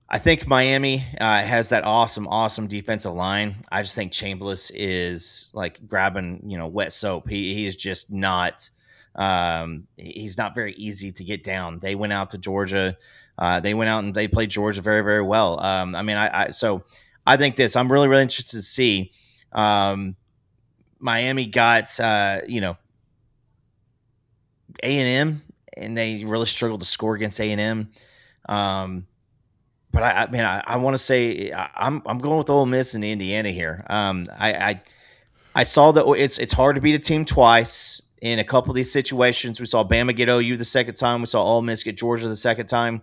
I think Miami has that awesome defensive line. I just think Chambliss is like grabbing wet soap. He is just not. He's not very easy to get down. They went out to Georgia. They went out and they played Georgia very, very well. So I think this. I'm really, really interested to see. Miami got A&M, and they really struggled to score against A&M. But I want to say I'm going with Ole Miss and Indiana here. I saw that it's hard to beat a team twice in a couple of these situations. We saw Bama get OU the second time. We saw Ole Miss get Georgia the second time.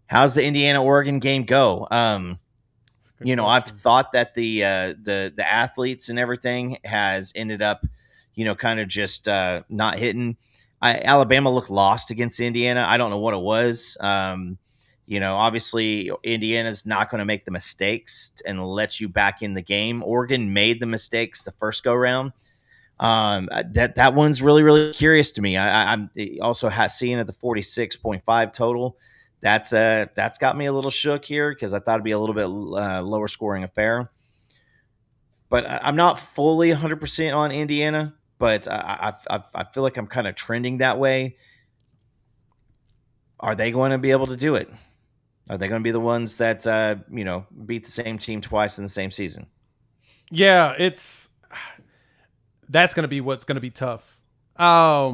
How's the Indiana-Oregon game go? I've thought that the athletes and everything has ended up, kind of just not hitting. Alabama looked lost against Indiana. I don't know what it was. Obviously Indiana's not going to make the mistakes and let you back in the game. Oregon made the mistakes the first go round. That one's really, really curious to me. I'm also seeing at the 46.5 total. That's got me a little shook here because I thought it'd be a little bit lower scoring affair. But I'm not fully 100% on Indiana, but I feel like I'm kind of trending that way. Are they going to be able to do it? Are they going to be the ones that beat the same team twice in the same season? Yeah, that's going to be what's going to be tough. I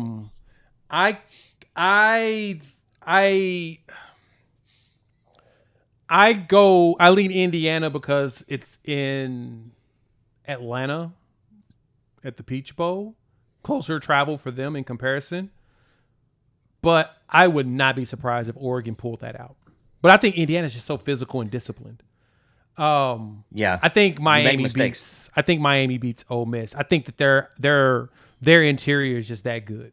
lean Indiana because it's in Atlanta at the Peach Bowl. Closer travel for them in comparison. But I would not be surprised if Oregon pulled that out. But I think Indiana's just so physical and disciplined. Yeah. I think Miami beats Ole Miss. I think that their interior is just that good.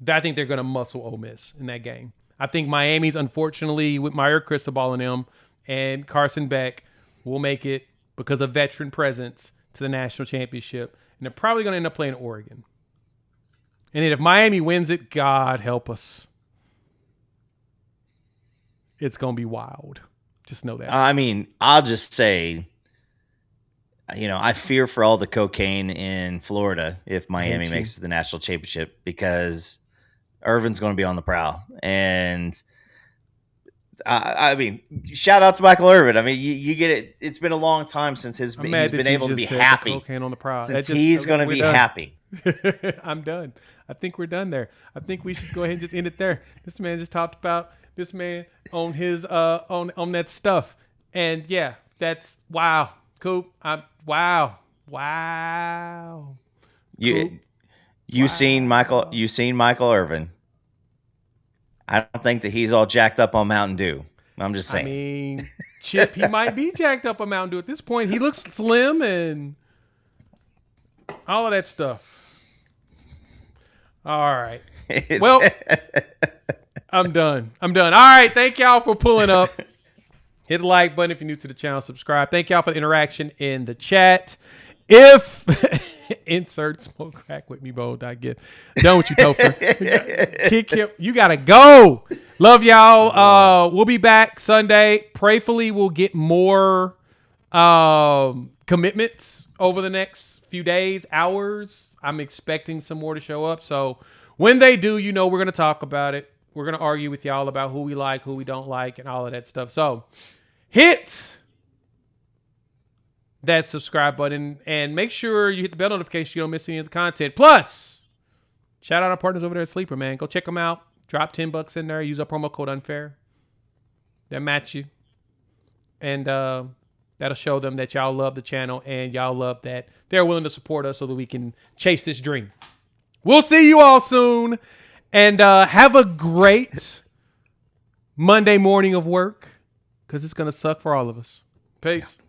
I think they're going to muscle Ole Miss in that game. I think Miami's, unfortunately, with Meyer Cristobal and them and Carson Beck, will make it because of veteran presence to the national championship. And they're probably going to end up playing Oregon. And then if Miami wins it, God help us. It's going to be wild. Just know that. I mean, I'll just say, I fear for all the cocaine in Florida if Miami makes it to the national championship because Irvin's going to be on the prowl. And I mean, shout out to Michael Irvin. I mean, you get it. It's been a long time since he's been able to be happy. Cocaine on the prowl. Since he's going to be happy. I'm done. I think we're done there. I think we should go ahead and just end it there. This man just talked about this man on his on that stuff, and yeah, that's wow, Coop. Wow. You seen Michael Irvin. I don't think that he's all jacked up on Mountain Dew. I'm just saying. I mean, Chip, he might be jacked up on Mountain Dew at this point. He looks slim and all of that stuff. All right. Well, I'm done. All right. Thank y'all for pulling up. Hit the like button if you're new to the channel. Subscribe. Thank y'all for the interaction in the chat. If insert smoke crack with me, bold.gif. Done with you, Topher. Kick him. You gotta go. Love y'all. We'll be back Sunday. Prayfully, we'll get more commitments over the next few days, hours. I'm expecting some more to show up. So when they do, we're gonna talk about it. We're gonna argue with y'all about who we like, who we don't like, and all of that stuff. So hit that subscribe button and make sure you hit the bell notification so you don't miss any of the content. Plus, shout out our partners over there at Sleeper, man. Go check them out. Drop $10 in there. Use our promo code UNFAIR. They'll match you. And that'll show them that y'all love the channel and y'all love that they're willing to support us so that we can chase this dream. We'll see you all soon. And have a great Monday morning of work because it's going to suck for all of us. Peace. Yeah.